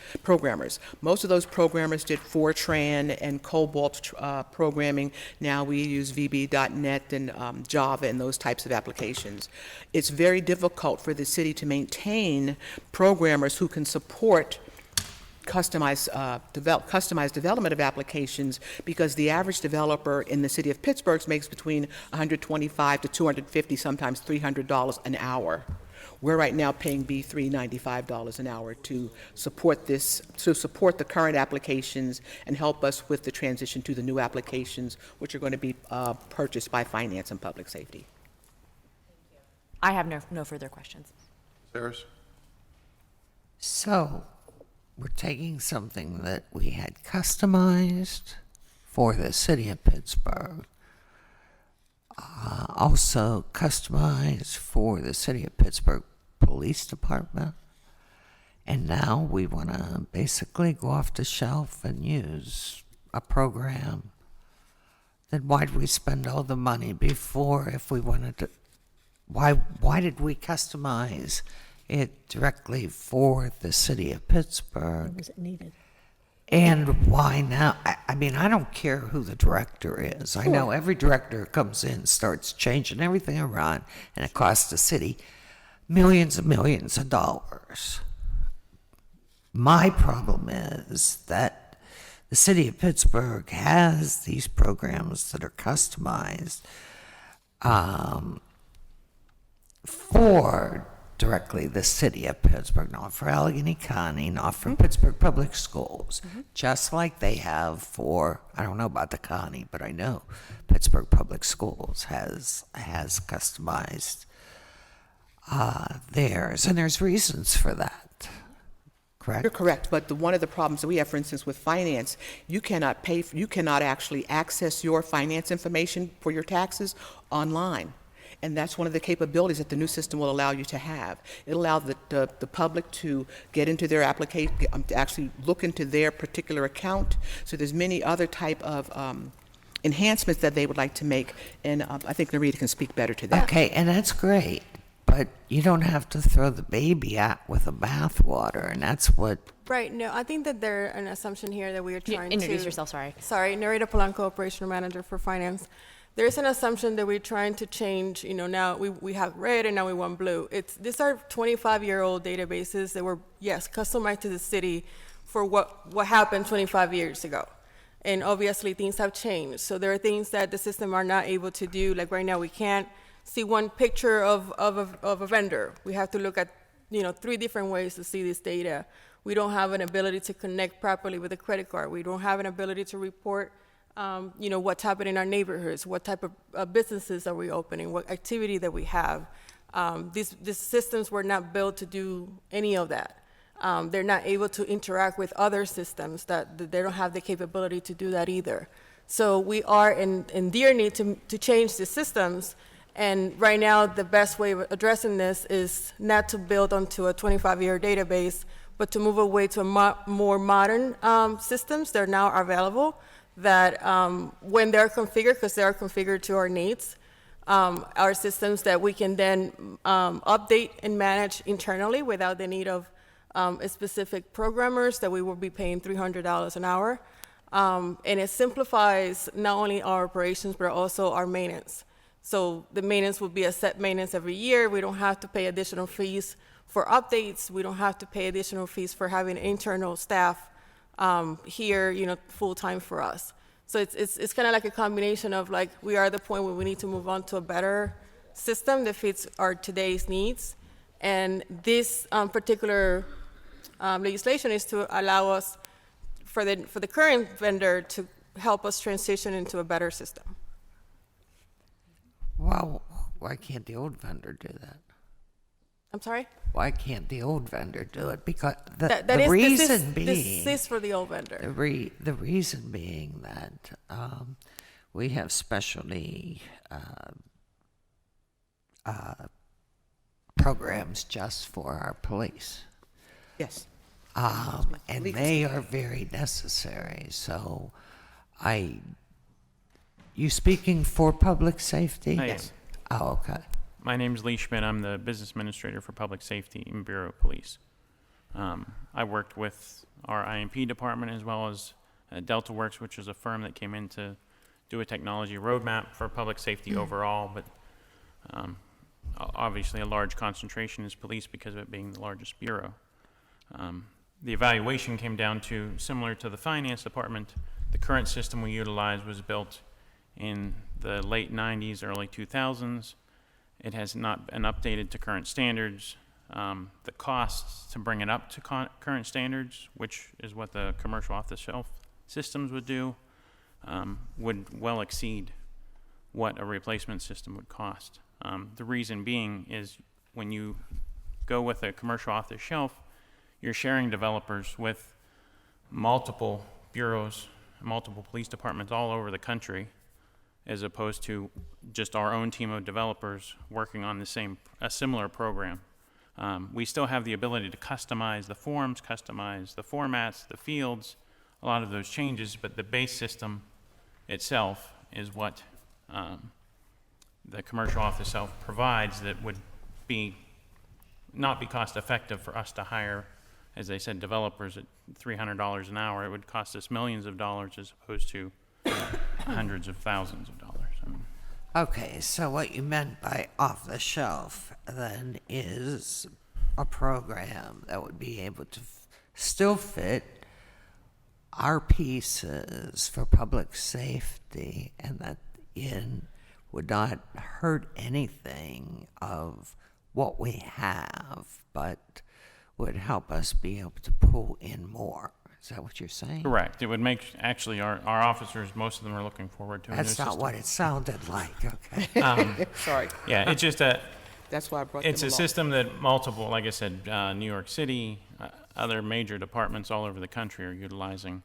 Most of those programmers did Fortran and COBOL programming. Now we use VB.NET and Java and those types of applications. It's very difficult for the city to maintain programmers who can support customized development of applications, because the average developer in the city of Pittsburgh makes between $125 to $250, sometimes $300 an hour. We're right now paying B3 $95 an hour to support the current applications and help us with the transition to the new applications, which are going to be purchased by finance and public safety. I have no further questions. Harris? So, we're taking something that we had customized for the city of Pittsburgh, also customized for the city of Pittsburgh Police Department, and now we want to basically go off the shelf and use a program. Then why did we spend all the money before if we wanted to? Why did we customize it directly for the city of Pittsburgh? Was it needed? And why now? I mean, I don't care who the director is. I know every director comes in, starts changing everything around, and it costs the city millions and millions of dollars. My problem is that the city of Pittsburgh has these programs that are customized for directly the city of Pittsburgh, not for Allegheny County, not for Pittsburgh Public Schools, just like they have for, I don't know about the county, but I know Pittsburgh Public Schools has customized theirs, and there's reasons for that. Correct? You're correct, but one of the problems that we have, for instance, with finance, you cannot actually access your finance information for your taxes online. And that's one of the capabilities that the new system will allow you to have. It'll allow the public to get into their application, to actually look into their particular account. So there's many other type of enhancements that they would like to make, and I think Narita can speak better to that. Okay, and that's great, but you don't have to throw the baby out with the bathwater, and that's what... Right, no, I think that there's an assumption here that we are trying to... Introduce yourself, sorry. Sorry, Narita Polanco, Operational Manager for Finance. There's an assumption that we're trying to change, now we have red and now we want blue. These are 25-year-old databases that were, yes, customized to the city for what happened 25 years ago. And obviously things have changed. So there are things that the system are not able to do. Like right now we can't see one picture of a vendor. We have to look at, 3 different ways to see this data. We don't have an ability to connect properly with a credit card. We don't have an ability to report, what's happening in our neighborhoods, what type of businesses are we opening, what activity that we have. These systems were not built to do any of that. They're not able to interact with other systems that they don't have the capability to do that either. So we are in dear need to change the systems. And right now, the best way of addressing this is not to build onto a 25-year database, but to move away to more modern systems that now are available that when they're configured, because they are configured to our needs, are systems that we can then update and manage internally without the need of specific programmers that we will be paying $300 an hour. And it simplifies not only our operations, but also our maintenance. So the maintenance will be a set maintenance every year. We don't have to pay additional fees for updates. We don't have to pay additional fees for having internal staff here, full-time for us. So it's kind of like a combination of like, we are at the point where we need to move on to a better system that fits our today's needs. And this particular legislation is to allow us, for the current vendor, to help us transition into a better system. Well, why can't the old vendor do that? I'm sorry? Why can't the old vendor do it? Because That the is- reason being... This is for the old vendor. The reason being that we have specialty programs just for our police. Yes. And they are very necessary. So you speaking for public safety? I am. Oh, okay. My name's Lee Schmidt. I'm the business administrator for public safety in Bureau of Police. I worked with our IMP department as well as Delta Works, which is a firm that came in to do a technology roadmap for public safety overall, but obviously a large concentration is police because of it being the largest bureau. The evaluation came down to, similar to the finance department, the current system we utilize was built in the late 90s, early 2000s. It has not been updated to current standards. The costs to bring it up to current standards, which is what the commercial off-the-shelf systems would do, would well exceed what a replacement system would cost. The reason being is when you go with a commercial off-the-shelf, you're sharing developers with multiple bureaus, multiple police departments all over the country, as opposed to just our own team of developers working on a similar program. We still have the ability to customize the forms, customize the formats, the fields, a lot of those changes, but the base system itself is what the commercial off-the-shelf provides that would not be cost effective for us to hire, as I said, developers at $300 an hour. It would cost us millions of dollars as opposed to hundreds of thousands of dollars. Okay, so what you meant by off-the-shelf then is a program that would be able to still fit our pieces for public safety, and that would not hurt anything of what we have, but would help us be able to pull in more. Is that what you're saying? Correct. It would make, actually, our officers, most of them are looking forward to a new That's system. not what it sounded like, okay. Sorry. Yeah, it's just That's why I brought it's them a along. system that multiple, like I said, New York City, other major departments all over the country are utilizing.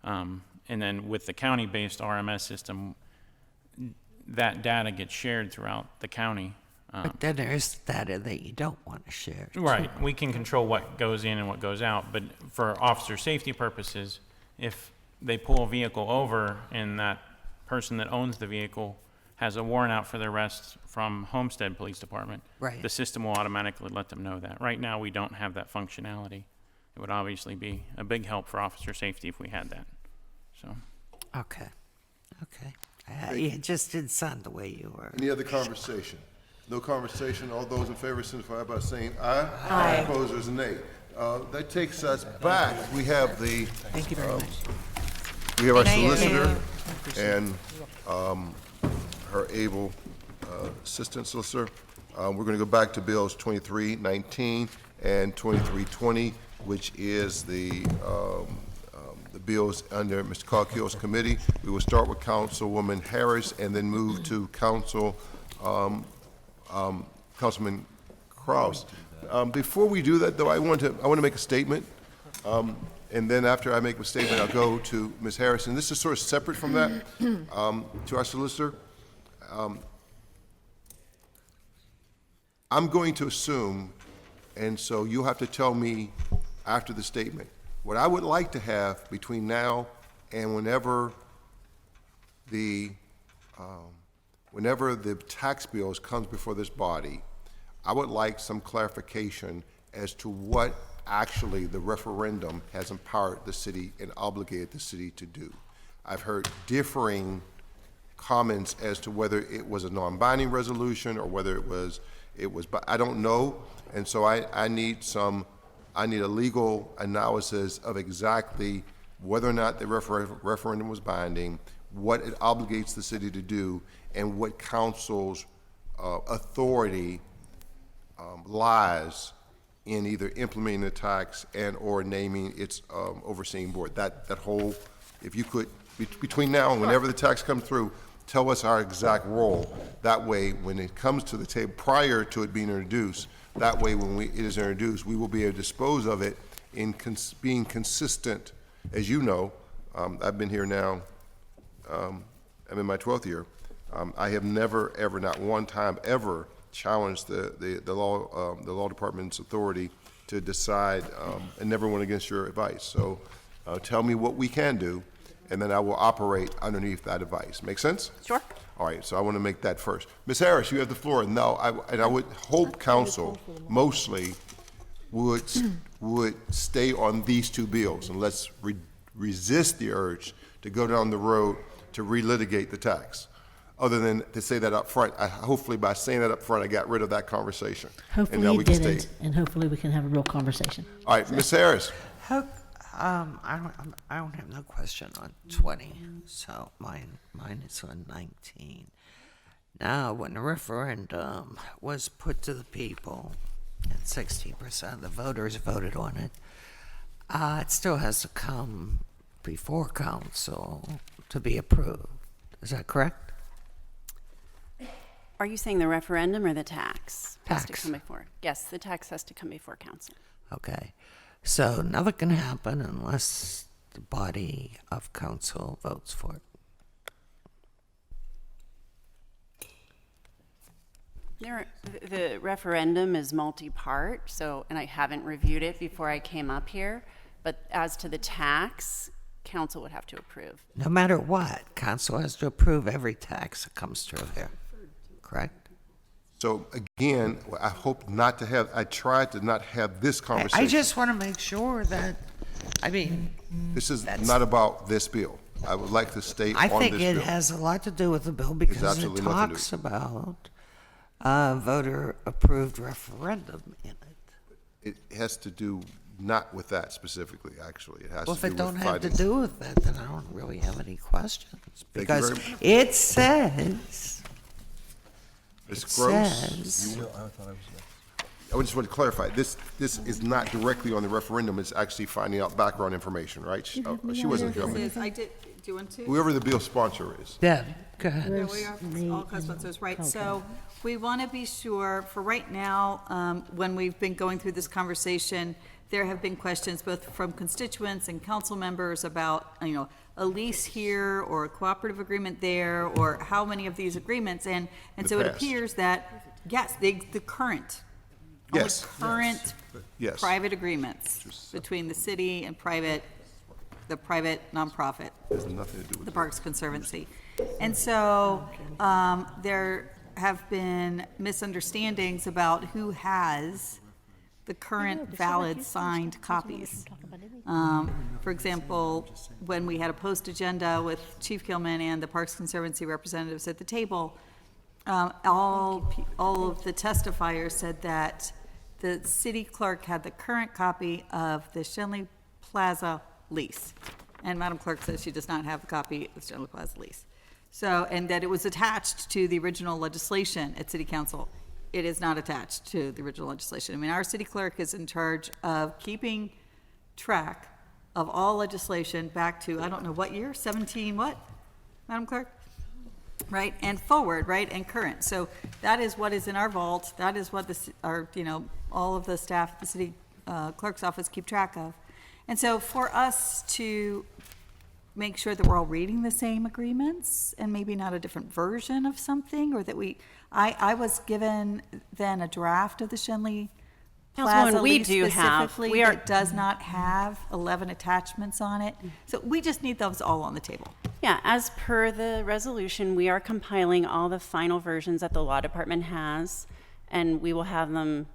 And then with the county-based RMS system, that data gets shared throughout the county. But then there's data that you don't want to share. Right. We can control what goes in and what goes out, but for officer safety purposes, if they pull a vehicle over and that person that owns the vehicle has a warrant out for their arrest from Homestead Police Department, Right. the system will automatically let them know that. Right now, we don't have that functionality. It would obviously be a big help for officer safety if we had that. So. Okay. It just didn't sound the way you were. Any other conversation? No conversation. All those in favor signify by saying aye. Aye. Opposers, nay. That takes us back. We have the. Thank you very much. We have our solicitor and her able Assistant Solicitor. We're going to go back to bills 2319 and 2320, which is the bills under Mr. Coghill's committee. We will start with Councilwoman Harris and then move to Councilman Kraus. Before we do that, though, I want to make a statement. And then after I make a statement, I'll go to Ms. Harris. And this is sort of separate from that, to our solicitor. I'm going to assume, and so you'll have to tell me after the statement, what I would like to have between now and whenever the tax bills comes before this body, I would like some clarification as to what actually the referendum has empowered the city and obligated the city to do. I've heard differing comments as to whether it was a non-binding resolution or whether it was, but I don't know, and so I need a legal analysis of exactly whether or not the referendum was binding, what it obligates the city to do, and what council's authority lies in either implementing the tax and or naming its overseeing board. That whole, if you could, between now and whenever the tax comes through, tell us our exact role. That way, when it comes to the table, prior to it being introduced, that way when it is introduced, we will be able to dispose of it in being consistent. As you know, I've been here now, I'm in my 12th year. I have never, ever, not one time, ever challenged the law department's authority to decide, and never went against your advice. So tell me what we can do, and then I will operate underneath that advice. Make sense? Sure. All right, so I want to make that first. Ms. Harris, you have the floor. Now, I would hope council mostly would stay on these two bills, and let's resist the urge to go down the road to relitigate the tax. Other than to say that up front, hopefully by saying that up front, I got rid of that conversation. Hopefully you didn't, and hopefully we can have a real conversation. All right, Ms. Harris. I don't have no question on 20, so mine is on 19. Now, when the referendum was put to the people, and 60% of the voters voted on it, it still has to come before council to be approved. Is that correct? Are you saying the referendum or the tax? Tax. Has to come before. Yes, the tax has to come before council. Okay. So nothing can happen unless the body of council votes for it. The referendum is multi-part, so, and I haven't reviewed it before I came up here, but as to the tax, council would have to approve. No matter what, council has to approve every tax that comes through here, correct? So again, I hope not to have, I tried to not have this conversation. I just want to make sure that, I mean. This is not about this bill. I would like to stay on this bill. I think it has a lot to do with the bill because it talks about voter-approved referendum in it. It has to do not with that specifically, actually. It has Well, to if do it with don't have to fighting. do with that, then I don't really have any questions. Thank you Because very much. it says, Ms. it Gross, says, I just want to clarify, this is not directly on the referendum, it's actually finding out background information, right? She wasn't This here. is, I did, do you want to? Whoever the bill sponsor is. yeah, go ahead. No, we are all co-sponsors, right? So we want to be sure, for right now, when we've been going through this conversation, there have been questions both from constituents and council members about, a lease here or a cooperative agreement there, or how many of these agreements, and so it past. appears that, yes, the current, all Yes. the current Yes. private agreements between the city and the private nonprofit, Has nothing to do with the Parks Conservancy. And so there have been misunderstandings about who has the current valid signed copies. For example, when we had a post agenda with Chief Gilman and the Parks Conservancy representatives at the table, all of the testifiers said that the city clerk had the current copy of the Shenley Plaza lease. And Madam Clerk says she does not have a copy of the Shenley Plaza lease. So, and that it was attached to the original legislation at city council. It is not attached to the original legislation. I mean, our city clerk is in charge of keeping track of all legislation back to, I don't know what year, 17 what, Madam Clerk? Right, and forward, right, and current. So that is what is in our vault. That is what all of the staff at the city clerk's office keep track of. And so for us to make sure that we're all reading the same agreements and maybe not a different version of something, or that I was given then a draft of the Shenley Plaza Councilwoman, we lease do have. specifically that does not have 11 attachments on it. So we just need those all on the table. Yeah, as per the resolution, we are compiling all the final versions that the law department has, and we will have them,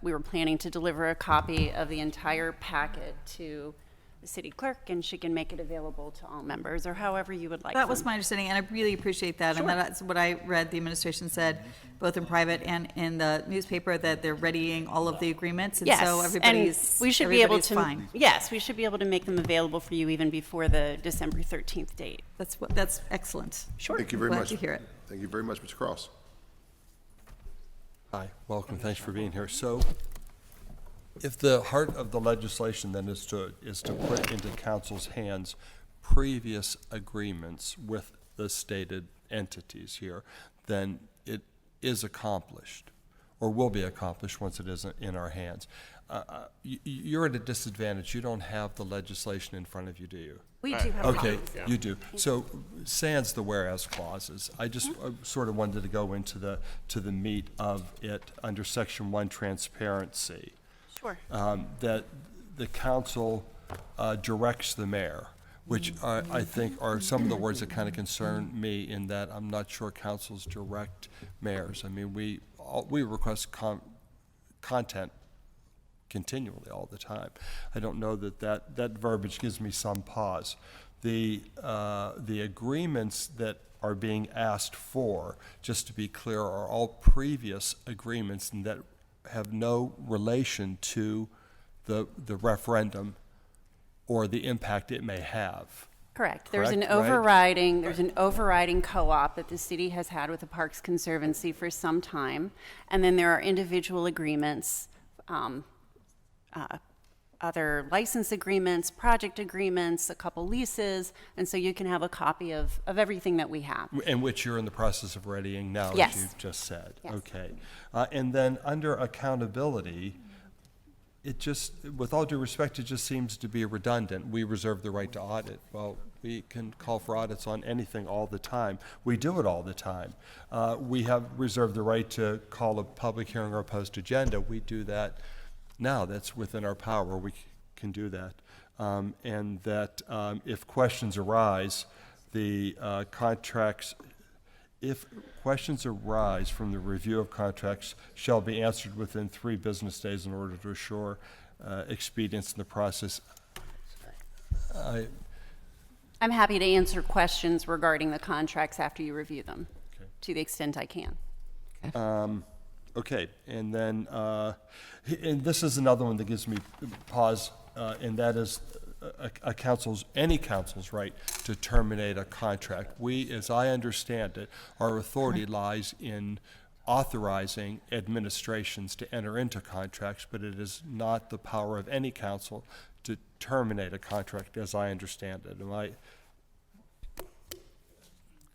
we were planning to deliver a copy of the entire packet to the city clerk, and she can make it available to all members, or however you would like. That was my understanding, and I really appreciate that. Sure. And that's what I read the administration said, both in private and in the newspaper, that they're readying all of the agreements, and Yes, so everybody's, and we should be able everybody's to. fine. Yes, we should be able to make them available for you even before the December 13th date. That's excellent. Sure. Thank you very Glad much. to hear it. Thank you very much, Mr. Cross. Hi, welcome, thanks for being here. So, if the heart of the legislation then is to put into council's hands previous agreements with the stated entities here, then it is accomplished, or will be accomplished once it is in our hands. You're at a disadvantage. You don't have the legislation in front of you, do you? We do have Okay, copies. you do. So, sans the whereas clauses, I just sort of wanted to go into the meat of it under Section 1, transparency. Sure. That the council directs the mayor, which I think are some of the words that kind of concern me, in that I'm not sure councils direct mayors. I mean, we request content continually all the time. I don't know that verbiage gives me some pause. The agreements that are being asked for, just to be clear, are all previous agreements, and that have no relation to the referendum or the impact it may have. Correct. There's an Correct, overriding, there's an overriding co-op that the city has had with the Parks Conservancy for some time, and then there are individual agreements, other license agreements, project agreements, a couple leases, and so you can have a copy of everything that we have. And which you're in the process of readying now, Yes. as you've just said. Yes. Okay. And then under accountability, it just, with all due respect, it just seems to be redundant. We reserve the right to audit. Well, we can call for audits on anything all the time. We do it all the time. We have reserved the right to call a public hearing or a post agenda. We do that now. That's within our power. We can do that. And that if questions arise, the contracts, if questions arise from the review of contracts, shall be answered within 3 business days in order to assure expedience in the process. I'm happy to answer questions regarding the contracts after you review them, Okay. to the extent I can. Okay, and then, and this is another one that gives me pause, and that is any council's right to terminate a contract. We, as I understand it, our authority lies in authorizing administrations to enter into contracts, but it is not the power of any council to terminate a contract, as I understand it. Am I?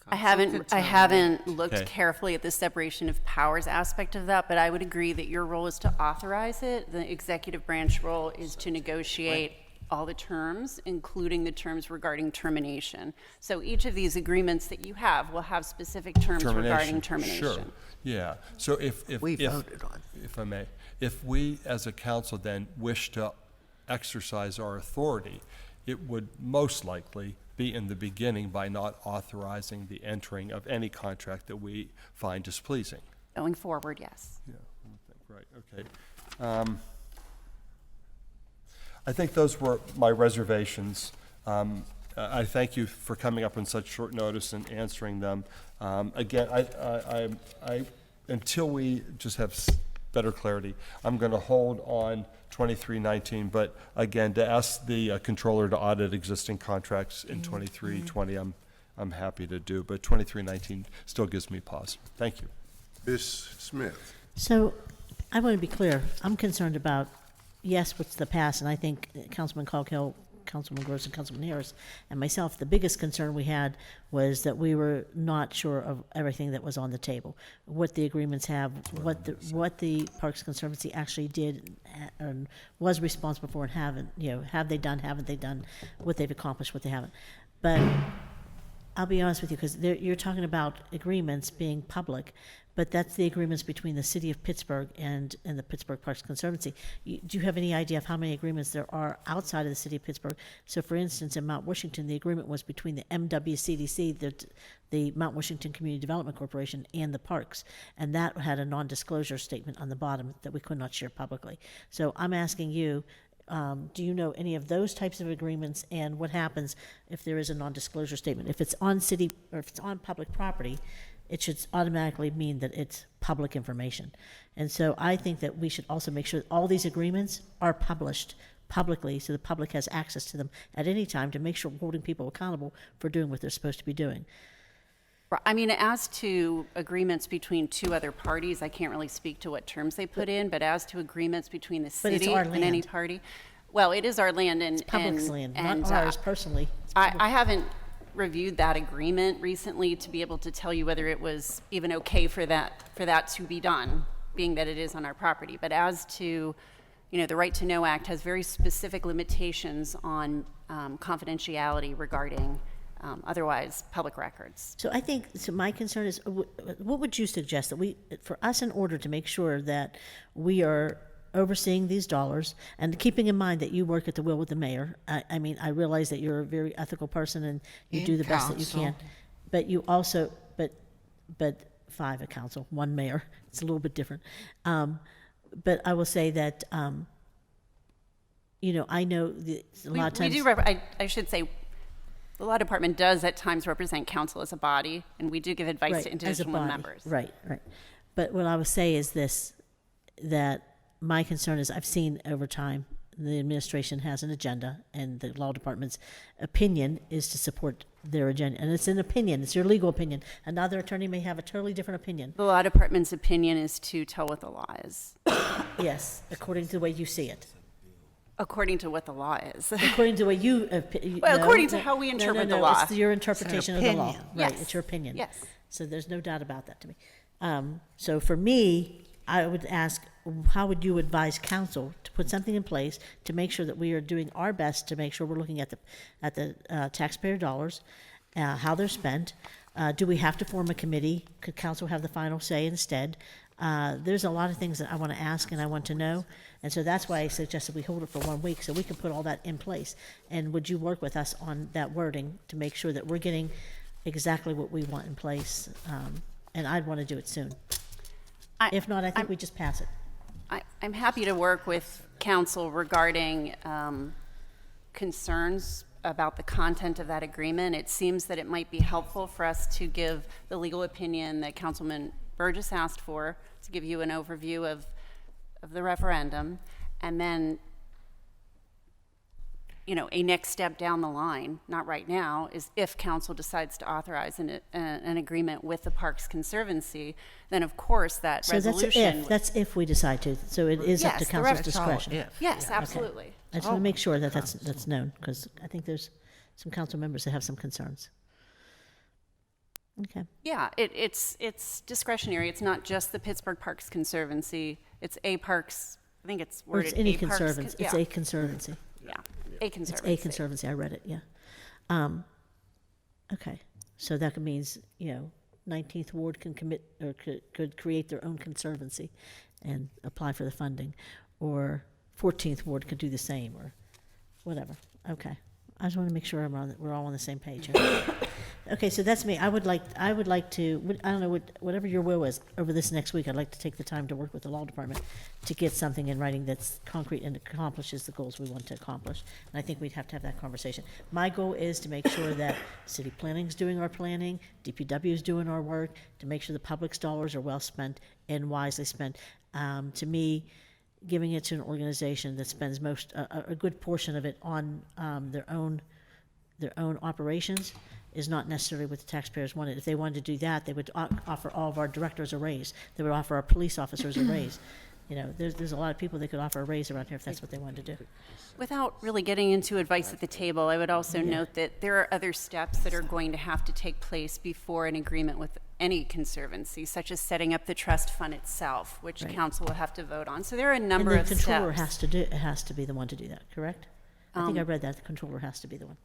I haven't looked Okay. carefully at the separation of powers aspect of that, but I would agree that your role is to authorize it. The executive branch role is to negotiate all the terms, including the terms regarding termination. So each of these agreements that you have will have specific terms regarding termination. Sure, yeah. So if I may, if we as a council then wish to exercise our authority, it would most likely be in the beginning by not authorizing the entering of any contract that we find displeasing. Going forward, yes. Yeah, right, okay. I think those were my reservations. I thank you for coming up on such short notice and answering them. Again, until we just have better clarity, I'm going to hold on 2319, but again, to ask the controller to audit existing contracts in 2320, I'm happy to do, but 2319 still gives me pause. Thank you. Ms. Smith. So I want to be clear. I'm concerned about, yes, what's the past, and I think Councilman Coghill, Councilman Gross, and Councilman Harris, and myself, the biggest concern we had was that we were not sure of everything that was on the table, what the agreements have, what the Parks Conservancy actually did and was responsible for, and haven't, have they done, haven't they done, what they've accomplished, what they haven't. But I'll be honest with you, because you're talking about agreements being public, but that's the agreements between the city of Pittsburgh and the Pittsburgh Parks Conservancy. Do you have any idea of how many agreements there are outside of the city of Pittsburgh? So, for instance, in Mount Washington, the agreement was between the MWCDC, the Mount Washington Community Development Corporation, and the parks, and that had a non-disclosure statement on the bottom that we could not share publicly. So I'm asking you, do you know any of those types of agreements, and what happens if there is a non-disclosure statement? If it's on city or if it's on public property, it should automatically mean that it's public information. And so I think that we should also make sure that all these agreements are published publicly so the public has access to them at any time to make sure we're holding people accountable for doing what they're supposed to be doing. I mean, as to agreements between two other parties, I can't really speak to what terms they put in, but as to agreements between the But it's city our and any land. party, well, it is our land, and It's public's land, and, not ours personally. It's I haven't reviewed that agreement recently to be able to tell you whether it was even okay for that to be done, being that it is on our property. But as to, the Right to Know Act has very specific limitations on confidentiality regarding otherwise public records. So I think, my concern is, what would you suggest that for us, in order to make sure that we are overseeing these dollars, and keeping in mind that you work at the will of the mayor, I mean, I realize that you're a very ethical person and you do the best that you can, but you also, but 5 at council, 1 mayor, it's a little bit different. But I will say that, I know that a lot of times. I should say, the law department does at times represent council as a body, and we do give advice Right, to as a individual body. members. Right. But what I would say is this, that my concern is I've seen over time the administration has an agenda, and the law department's opinion is to support their agenda. And it's an opinion, it's your legal opinion. Another attorney may have a totally different opinion. The law department's opinion is to tell what the law is. Yes, according to the way you see it. According to what the law is. According to the way you... Well, according to how we interpret the law. It's your interpretation of the law. Right, Yes. it's your opinion. Yes. So there's no doubt about that to me. So for me, I would ask, how would you advise council to put something in place to make sure that we are doing our best to make sure we're looking at the taxpayer dollars, how they're spent? Do we have to form a committee? Could council have the final say instead? There's a lot of things that I want to ask and I want to know, and so that's why I suggested we hold it for 1 week so we can put all that in place. And would you work with us on that wording to make sure that we're getting exactly what we want in place? And I'd want to do it soon. If not, I think we just pass it. I'm happy to work with council regarding concerns about the content of that agreement. It seems that it might be helpful for us to give the legal opinion that Councilman Burgess asked for, to give you an overview of the referendum, and then, a next step down the line, not right now, is if council decides to authorize an agreement with the Parks Conservancy, then of course that So resolution. that's if we decide to. So it is up to Yes, the council's ref- discretion. Yes, absolutely. I just want to make sure that that's known, because I think there's some council members that have some concerns. Okay. Yeah, it's discretionary. It's not just the Pittsburgh Parks Conservancy. It's a parks. I think it's Or worded. it's any a Parks conservancy. It's yeah. a conservancy. Yeah, a conservancy. It's a conservancy. I read it. Yeah. Okay. So that means 19th Ward can commit or could create their own conservancy, and apply for the funding, or 14th Ward could do the same, or whatever. Okay. I just want to make sure we're all on the same page here. Okay, so that's me. I would like to, I don't know, whatever your will is, over this next week, I'd like to take the time to work with the law department to get something in writing that's concrete and accomplishes the goals we want to accomplish. And I think we'd have to have that conversation. My goal is to make sure that city planning's doing our planning, DPW is doing our work, to make sure the public's dollars are well spent and wisely spent. To me, giving it to an organization that spends a good portion of it on their own operations is not necessarily what the taxpayers wanted. If they wanted to do that, they would offer all of our directors a raise. They would offer our police officers a raise. You know, there's a lot of people that could offer a raise around here if that's what they wanted to do. Without really getting into advice at the table, I would also note that there are other steps that are going to have to take place before an agreement with any conservancy, such as setting up the trust fund itself, which Right. council will have to vote on. So there are a number of And the controller steps. has to be the one to do that, correct? I think I read that, the controller has to be the one.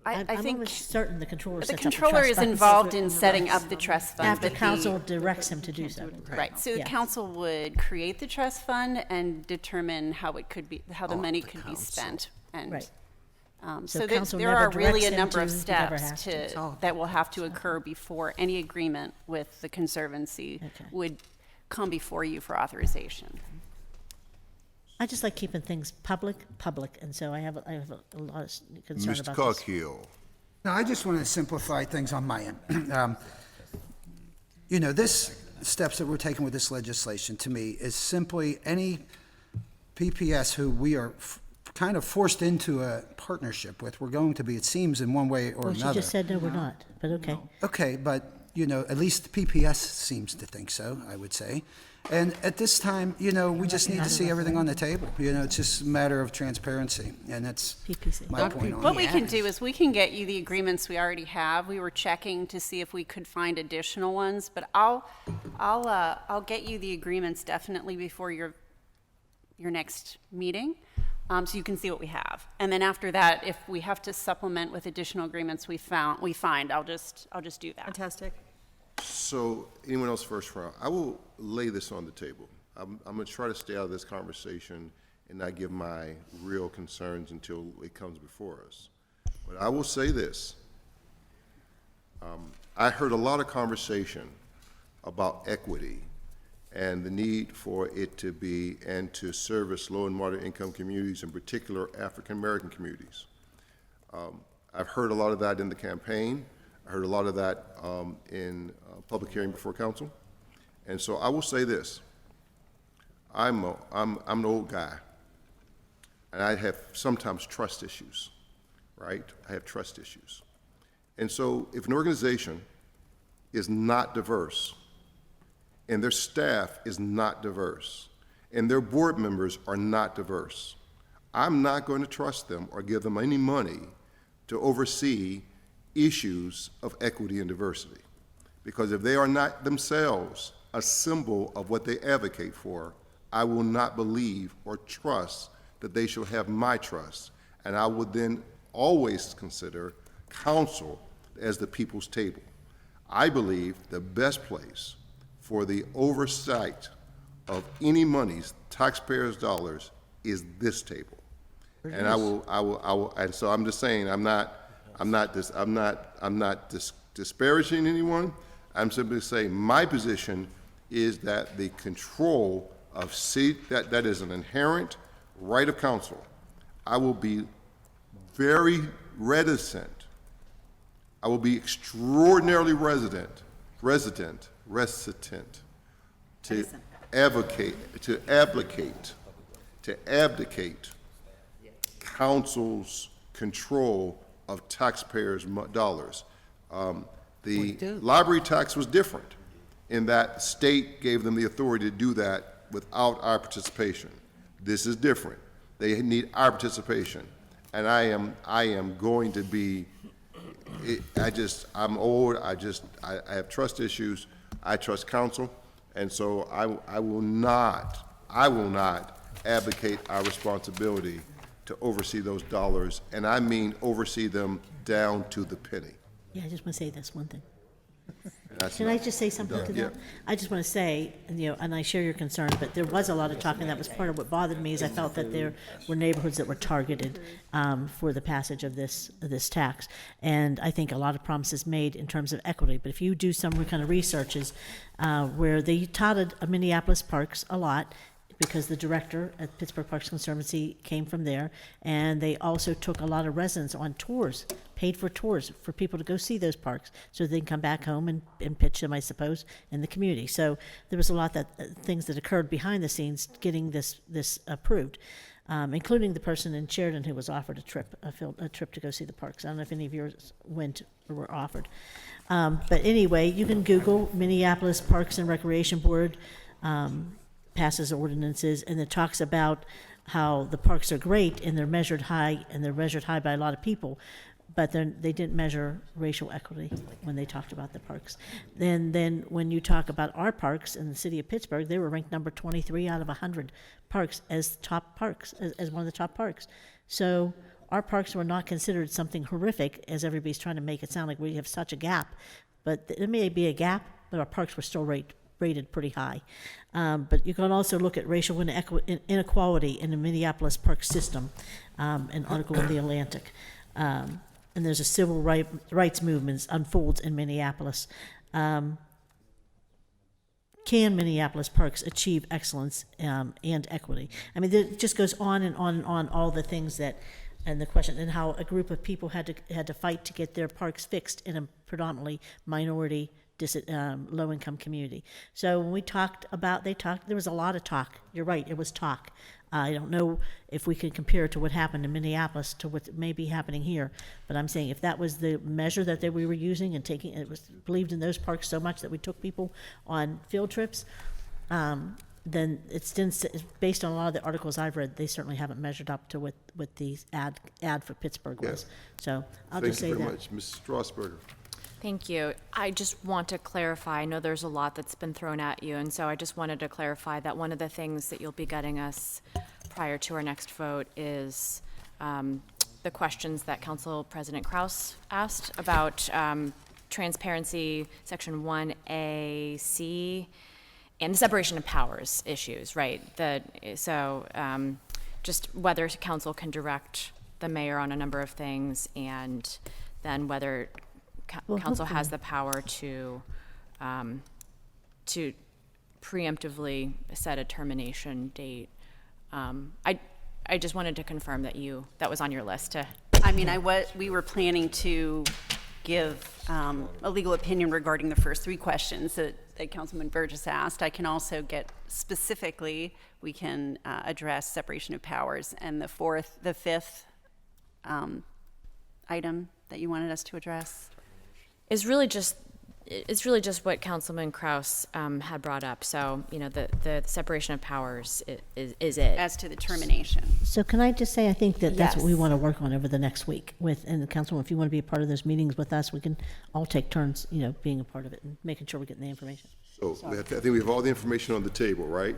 I I'm think almost certain the controller the sets up controller trust is funds. involved in setting up the trust fund. After but council directs him to do so. Right, so the Yeah. council would create the trust fund and determine how it could be, how the money could be spent. And, Right. so So there council there never are really directs a him number of to, he never steps has to. that will have to occur before any agreement with the conservancy would come before you for authorization. I just like keeping things public, and so I have a lot of concern Mr. about this. Coghill. No, I just want to simplify things on my end. You know, this steps that we're taking with this legislation, to me, is simply any PPS who we are kind of forced into a partnership with, we're going to be, it seems, in one way or Well, another. she just said, no, we're not, but okay. Okay, but, you know, at least the PPS seems to think so, I would say. And at this time, you know, we just need to see everything on the table. You know, it's just a matter of transparency, and that's my point on it. What we can do is we can get you the agreements we already have. We were checking to see if we could find additional ones, but I'll get you the agreements definitely before your next meeting, so you can see what we have. And then after that, if we have to supplement with additional agreements we find, I'll just do that. Fantastic. So, anyone else first round? I will lay this on the table. I'm going to try to stay out of this conversation and not give my real concerns until it comes before us. But I will say this. I heard a lot of conversation about equity and the need for it to be and to service low and moderate income communities, in particular African-American communities. I've heard a lot of that in the campaign. I heard a lot of that in public hearing before council. And so I will say this. I'm an old guy, and I have sometimes trust issues, right? I have trust issues. And so if an organization is not diverse, and their staff is not diverse, and their board members are not diverse, I'm not going to trust them or give them any money to oversee issues of equity and diversity. Because if they are not themselves a symbol of what they advocate for, I will not believe or trust that they shall have my trust. And I would then always consider council as the people's table. I believe the best place for the oversight of any monies, taxpayers' dollars, is this table. And I will, and so I'm just saying, I'm not disparaging anyone. I'm simply saying my position is that the control of that is an inherent right of council. I will be very reticent. I will be extraordinarily reticent to abdicate council's control of taxpayers' dollars. The library tax was different in that the state gave them the authority to do that without our participation. This is different. They need our participation. And I am going to be, I'm old, I have trust issues. I trust council. And so I will not advocate our responsibility to oversee those dollars, and I mean oversee them down to the penny. Yeah, I just want to say this one thing. That's Can not- I just say something to that? Yeah. I just want to say, and I share your concerns, but there was a lot of talk, and that was part of what bothered me, is I felt that there were neighborhoods that were targeted for the passage of this tax. And I think a lot of promises made in terms of equity. But if you do some kind of researches where they touted Minneapolis parks a lot, because the director at Pittsburgh Parks Conservancy came from there, and they also took a lot of residents on tours, paid for tours for people to go see those parks, so they can come back home and pitch them, I suppose, in the community. So there was a lot that things that occurred behind the scenes getting this approved. including the person in Sheridan who was offered a trip to go see the parks. I don't know if any of yours went or were offered. But anyway, you can Google Minneapolis Parks and Recreation Board passes ordinances, and it talks about how the parks are great and they're measured high by a lot of people, but they didn't measure racial equity when they talked about the parks. Then when you talk about our parks in the city of Pittsburgh, they were ranked number 23 out of 100 parks as top parks, as one of the top parks. So our parks were not considered something horrific, as everybody's trying to make it sound like we have such a gap. But there may be a gap, but our parks were still rated pretty high. But you can also look at racial inequality in the Minneapolis park system, an article in The Atlantic. And there's a civil rights movement unfolds in Minneapolis. Can Minneapolis parks achieve excellence and equity? I mean, it just goes on and on and on, all the things that, and the question, and how a group of people had to fight to get their parks fixed in a predominantly minority, low-income community. So when we talked about, there was a lot of talk. You're right, it was talk. I don't know if we can compare it to what happened in Minneapolis to what may be happening here, but I'm saying if that was the measure that we were using and taking, it was believed in those parks so much that we took people on field trips, then it's based on a lot of the articles I've read, they certainly haven't measured up to what the ad for Pittsburgh was. So I'll just say that. Thank you very much. Ms. Strasburger. Thank you. I just want to clarify, I know there's a lot that's been thrown at you, and so I just wanted to clarify that one of the things that you'll be getting us prior to our next vote is the questions that Council President Kraus asked about transparency, Section 1A-C, and the separation of powers issues, right? Just whether council can direct the mayor on a number of things, and then whether council has the power to preemptively set a termination date. I just wanted to confirm that was on your list. I mean, we were planning to give a legal opinion regarding the first three questions that Councilman Burgess asked. I can also get specifically, we can address separation of powers, and the fifth item that you wanted us to address is really just what Councilman Kraus had brought up. So, the separation of powers is it. As to the termination. So can I just say, I think that's Yes. what we want to work on over the next week and the council, if you want to be a part of those meetings with us, we can all take turns, being a part of it and making sure we're getting the information. So I think we have all the information on the table, right?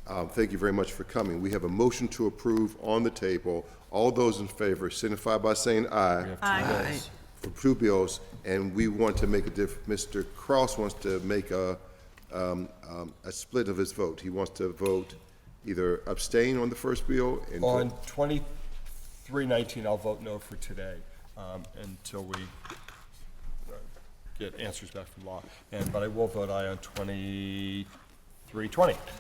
Thank you very much for coming. We have a motion to approve on the table. All those in favor signify by saying aye. Aye. For two bills, and we want to make Mr. Kraus wants to make a split of his vote. He wants to vote either abstain on the first bill and On 2319, I'll vote no for today until we get answers back from law. But I will vote aye on 2320.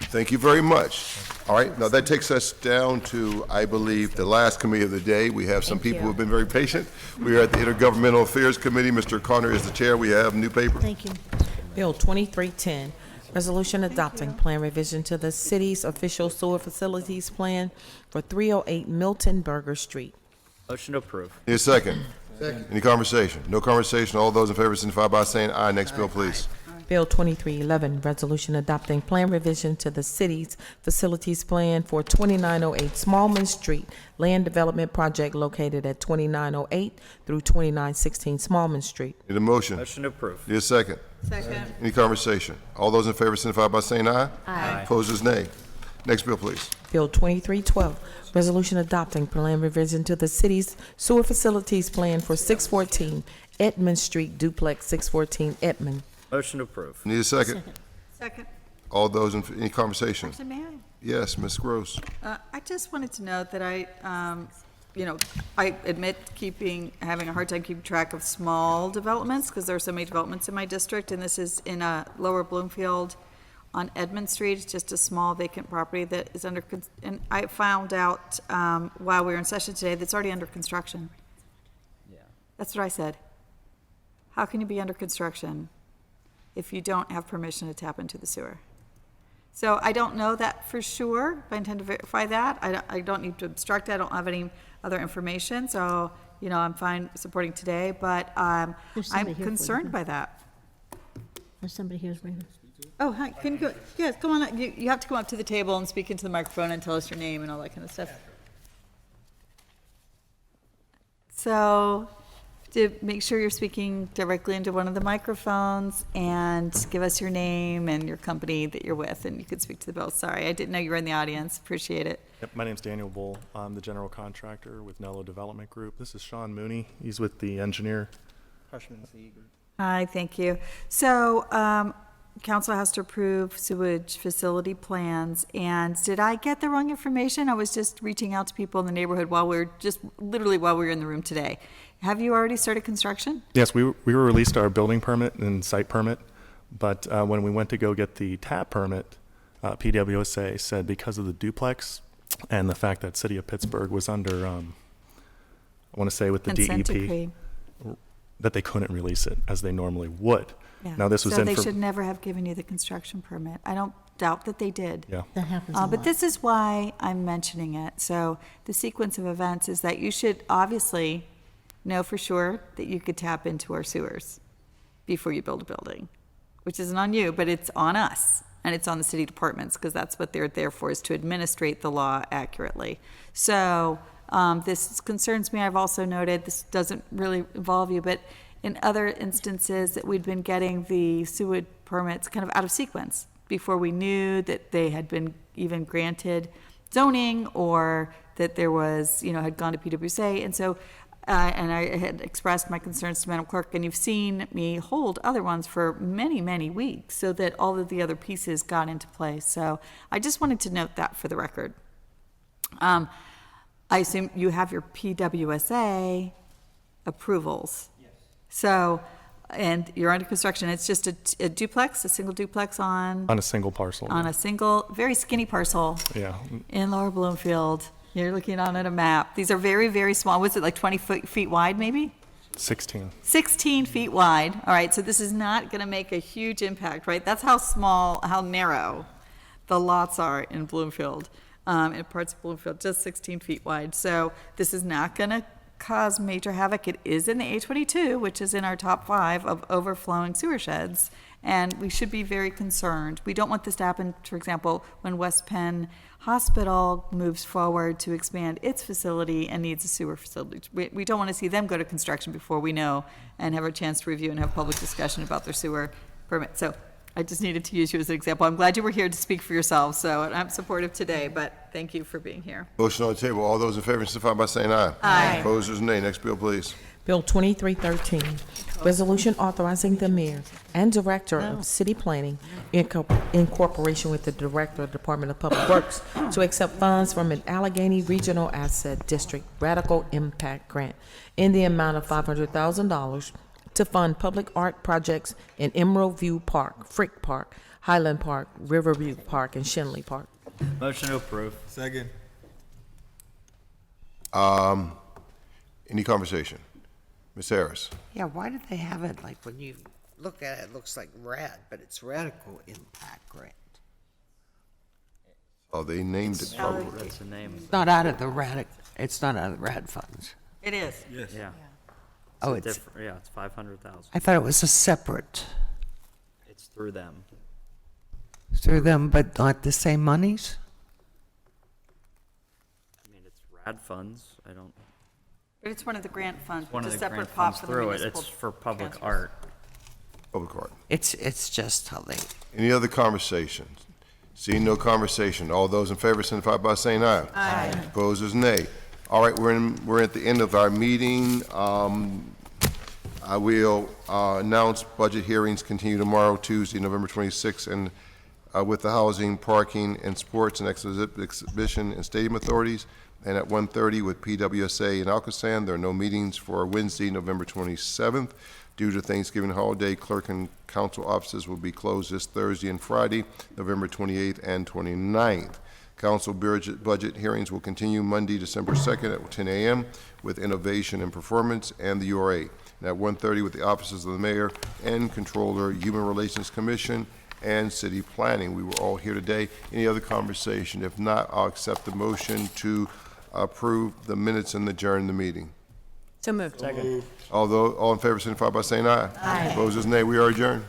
Thank you very much. All right, now that takes us down to, I believe, the last committee of the day. We have some people who have been very patient. We are at the Intergovernmental Affairs Committee. Mr. Connor is the chair. We have new paper. Thank you. Bill 2310, resolution adopting plan revision to the city's official sewer facilities plan for 308 Milton Burger Street. Motion to approve. Need a second? Second. Any conversation? No conversation. All those in favor signify by saying aye. Next bill, please. Bill 2311, resolution adopting plan revision to the city's facilities plan for 2908 Smallman Street, land development project located at 2908 through 2916 Smallman Street. Need a motion? Motion to approve. Need a second? Second. Any conversation? All those in favor signify by saying aye. Aye. Opposers, nay. Next bill, please. Bill 2312, resolution adopting plan revision to the city's sewer facilities plan for 614 Edmond Street, duplex 614 Edmond. Motion to approve. Need a second? Second. All those in, any conversation? Actually, may I? Yes, Ms. Gross. I just wanted to note that I admit having a hard time keeping track of small developments because there are so many developments in my district, and this is in Lower Bloomfield on Edmond Street. It's just a small vacant property that is and I found out while we were in session today that's already under construction. Yeah. That's what I said. How can you be under construction if you don't have permission to tap into the sewer? So I don't know that for sure, but I intend to verify that. I don't need to obstruct, I don't have any other information, so, you know, I'm fine supporting today, but I'm There's somebody here for you, concerned huh? by that. There's somebody here for you. Oh, hi, can you go, yes, come on, up. You have to come up to the table and speak into the microphone and tell us your name and all that kind of stuff. So, to make sure you're speaking directly into one of the microphones and give us your name and your company that you're with, and you could speak to the bill. Sorry, I didn't know you were in the audience, appreciate it. Yep, my name's Daniel Bull. I'm the general contractor with Nello Development Group. This is Sean Mooney. He's with the engineer. Hi, thank you. So, council has to approve sewage facility plans, and did I get the wrong information? I was just reaching out to people in the neighborhood literally while we were in the room today. Have you already started construction? Yes, we were released our building permit and site permit, but when we went to go get the tap permit, PWSA said because of the duplex and the fact that City of Pittsburgh was under, I want to say with the Consent DEP, decree. that they couldn't release it as they normally would. Yeah. Now this was So in they for, should never have given you the construction permit. I don't doubt that they did. Yeah. That happens a lot. But this is why I'm mentioning it. So the sequence of events is that you should obviously know for sure that you could tap into our sewers before you build a building, which isn't on you, but it's on us. And it's on the city departments, because that's what they're there for, is to administrate the law accurately. So this concerns me. I've also noted, this doesn't really involve you, but in other instances that we'd been getting the sewage permits kind of out of sequence before we knew that they had been even granted zoning, or that there was, you know, had gone to PWSA. And so, and I had expressed my concerns to Madam Clerk, and you've seen me hold other ones for many, many weeks so that all of the other pieces got into place. So I just wanted to note that for the record. I assume you have your PWSA approvals. Yes. So, and you're under construction. It's just a duplex, a single duplex on on a single parcel. a single, very skinny parcel Yeah. in Lower Bloomfield. You're looking on at a map. These are very, very small. Was it like 20 feet wide, maybe? 16. 16 feet wide. All right, so this is not going to make a huge impact, right? That's how small, how narrow the lots are in Bloomfield, in parts of Bloomfield, just 16 feet wide. So this is not going to cause major havoc. It is in the A22, which is in our top 5 of overflowing sewer sheds, and we should be very concerned. We don't want this to happen, for example, when West Penn Hospital moves forward to expand its facility and needs a sewer facility. We don't want to see them go to construction before we know and have a chance to review and have public discussion about their sewer permit. So I just needed to use you as an example. I'm glad you were here to speak for yourselves, so I'm supportive today, but thank you for being here. Motion on the table. All those in favor signify by saying aye. Aye. Opposers, nay. Next bill, please. Bill 2313, resolution authorizing the mayor and director of city planning in cooperation with the director of Department of Public Works to accept funds from an Allegheny Regional Asset District Radical Impact Grant in the amount of $500,000 to fund public art projects in Emerald View Park, Frick Park, Highland Park, Riverview Park, and Shenley Park. Motion to approve. Second. Any conversation? Ms. Harris? Yeah, why do they have it, like, when you look at it, it looks like RAD, but it's Radical Impact Grant. Oh, they named it probably. That's the name. It's not out of the it's not out of the RAD funds. It is. Yes. Yeah. Oh, a it's, different, yeah, it's 500,000. I thought it was a separate It's through them. through them, but not the same monies? I mean, it's RAD funds. I don't. But it's one of the grant funds, One it's of a the grant separate pot funds for the through it. municipal It's for public transfers. art. Public art. It's just how they, Any other conversations? Seeing no conversation, all those in favor signify by saying aye. Aye. Opposers, nay. All right, we're at the end of our meeting. I will announce budget hearings continue tomorrow, Tuesday, November 26th, and with the housing, parking, and sports and exhibition and stadium authorities, and at 1:30 with PWSA in Alcoasand. There are no meetings for Wednesday, November 27th. Due to Thanksgiving holiday, clerk and council offices will be closed this Thursday and Friday, November 28th and 29th. Council budget hearings will continue Monday, December 2nd at 10 a.m. with Innovation and Performance and the URA. And at 1:30 with the offices of the Mayor and Controller, Human Relations Commission, and City Planning. We were all here today. Any other conversation? If not, I'll accept the motion to approve the minutes and adjourn the meeting. So moved. Second. All in favor signify by saying aye. Aye. Opposers, nay. We are adjourned.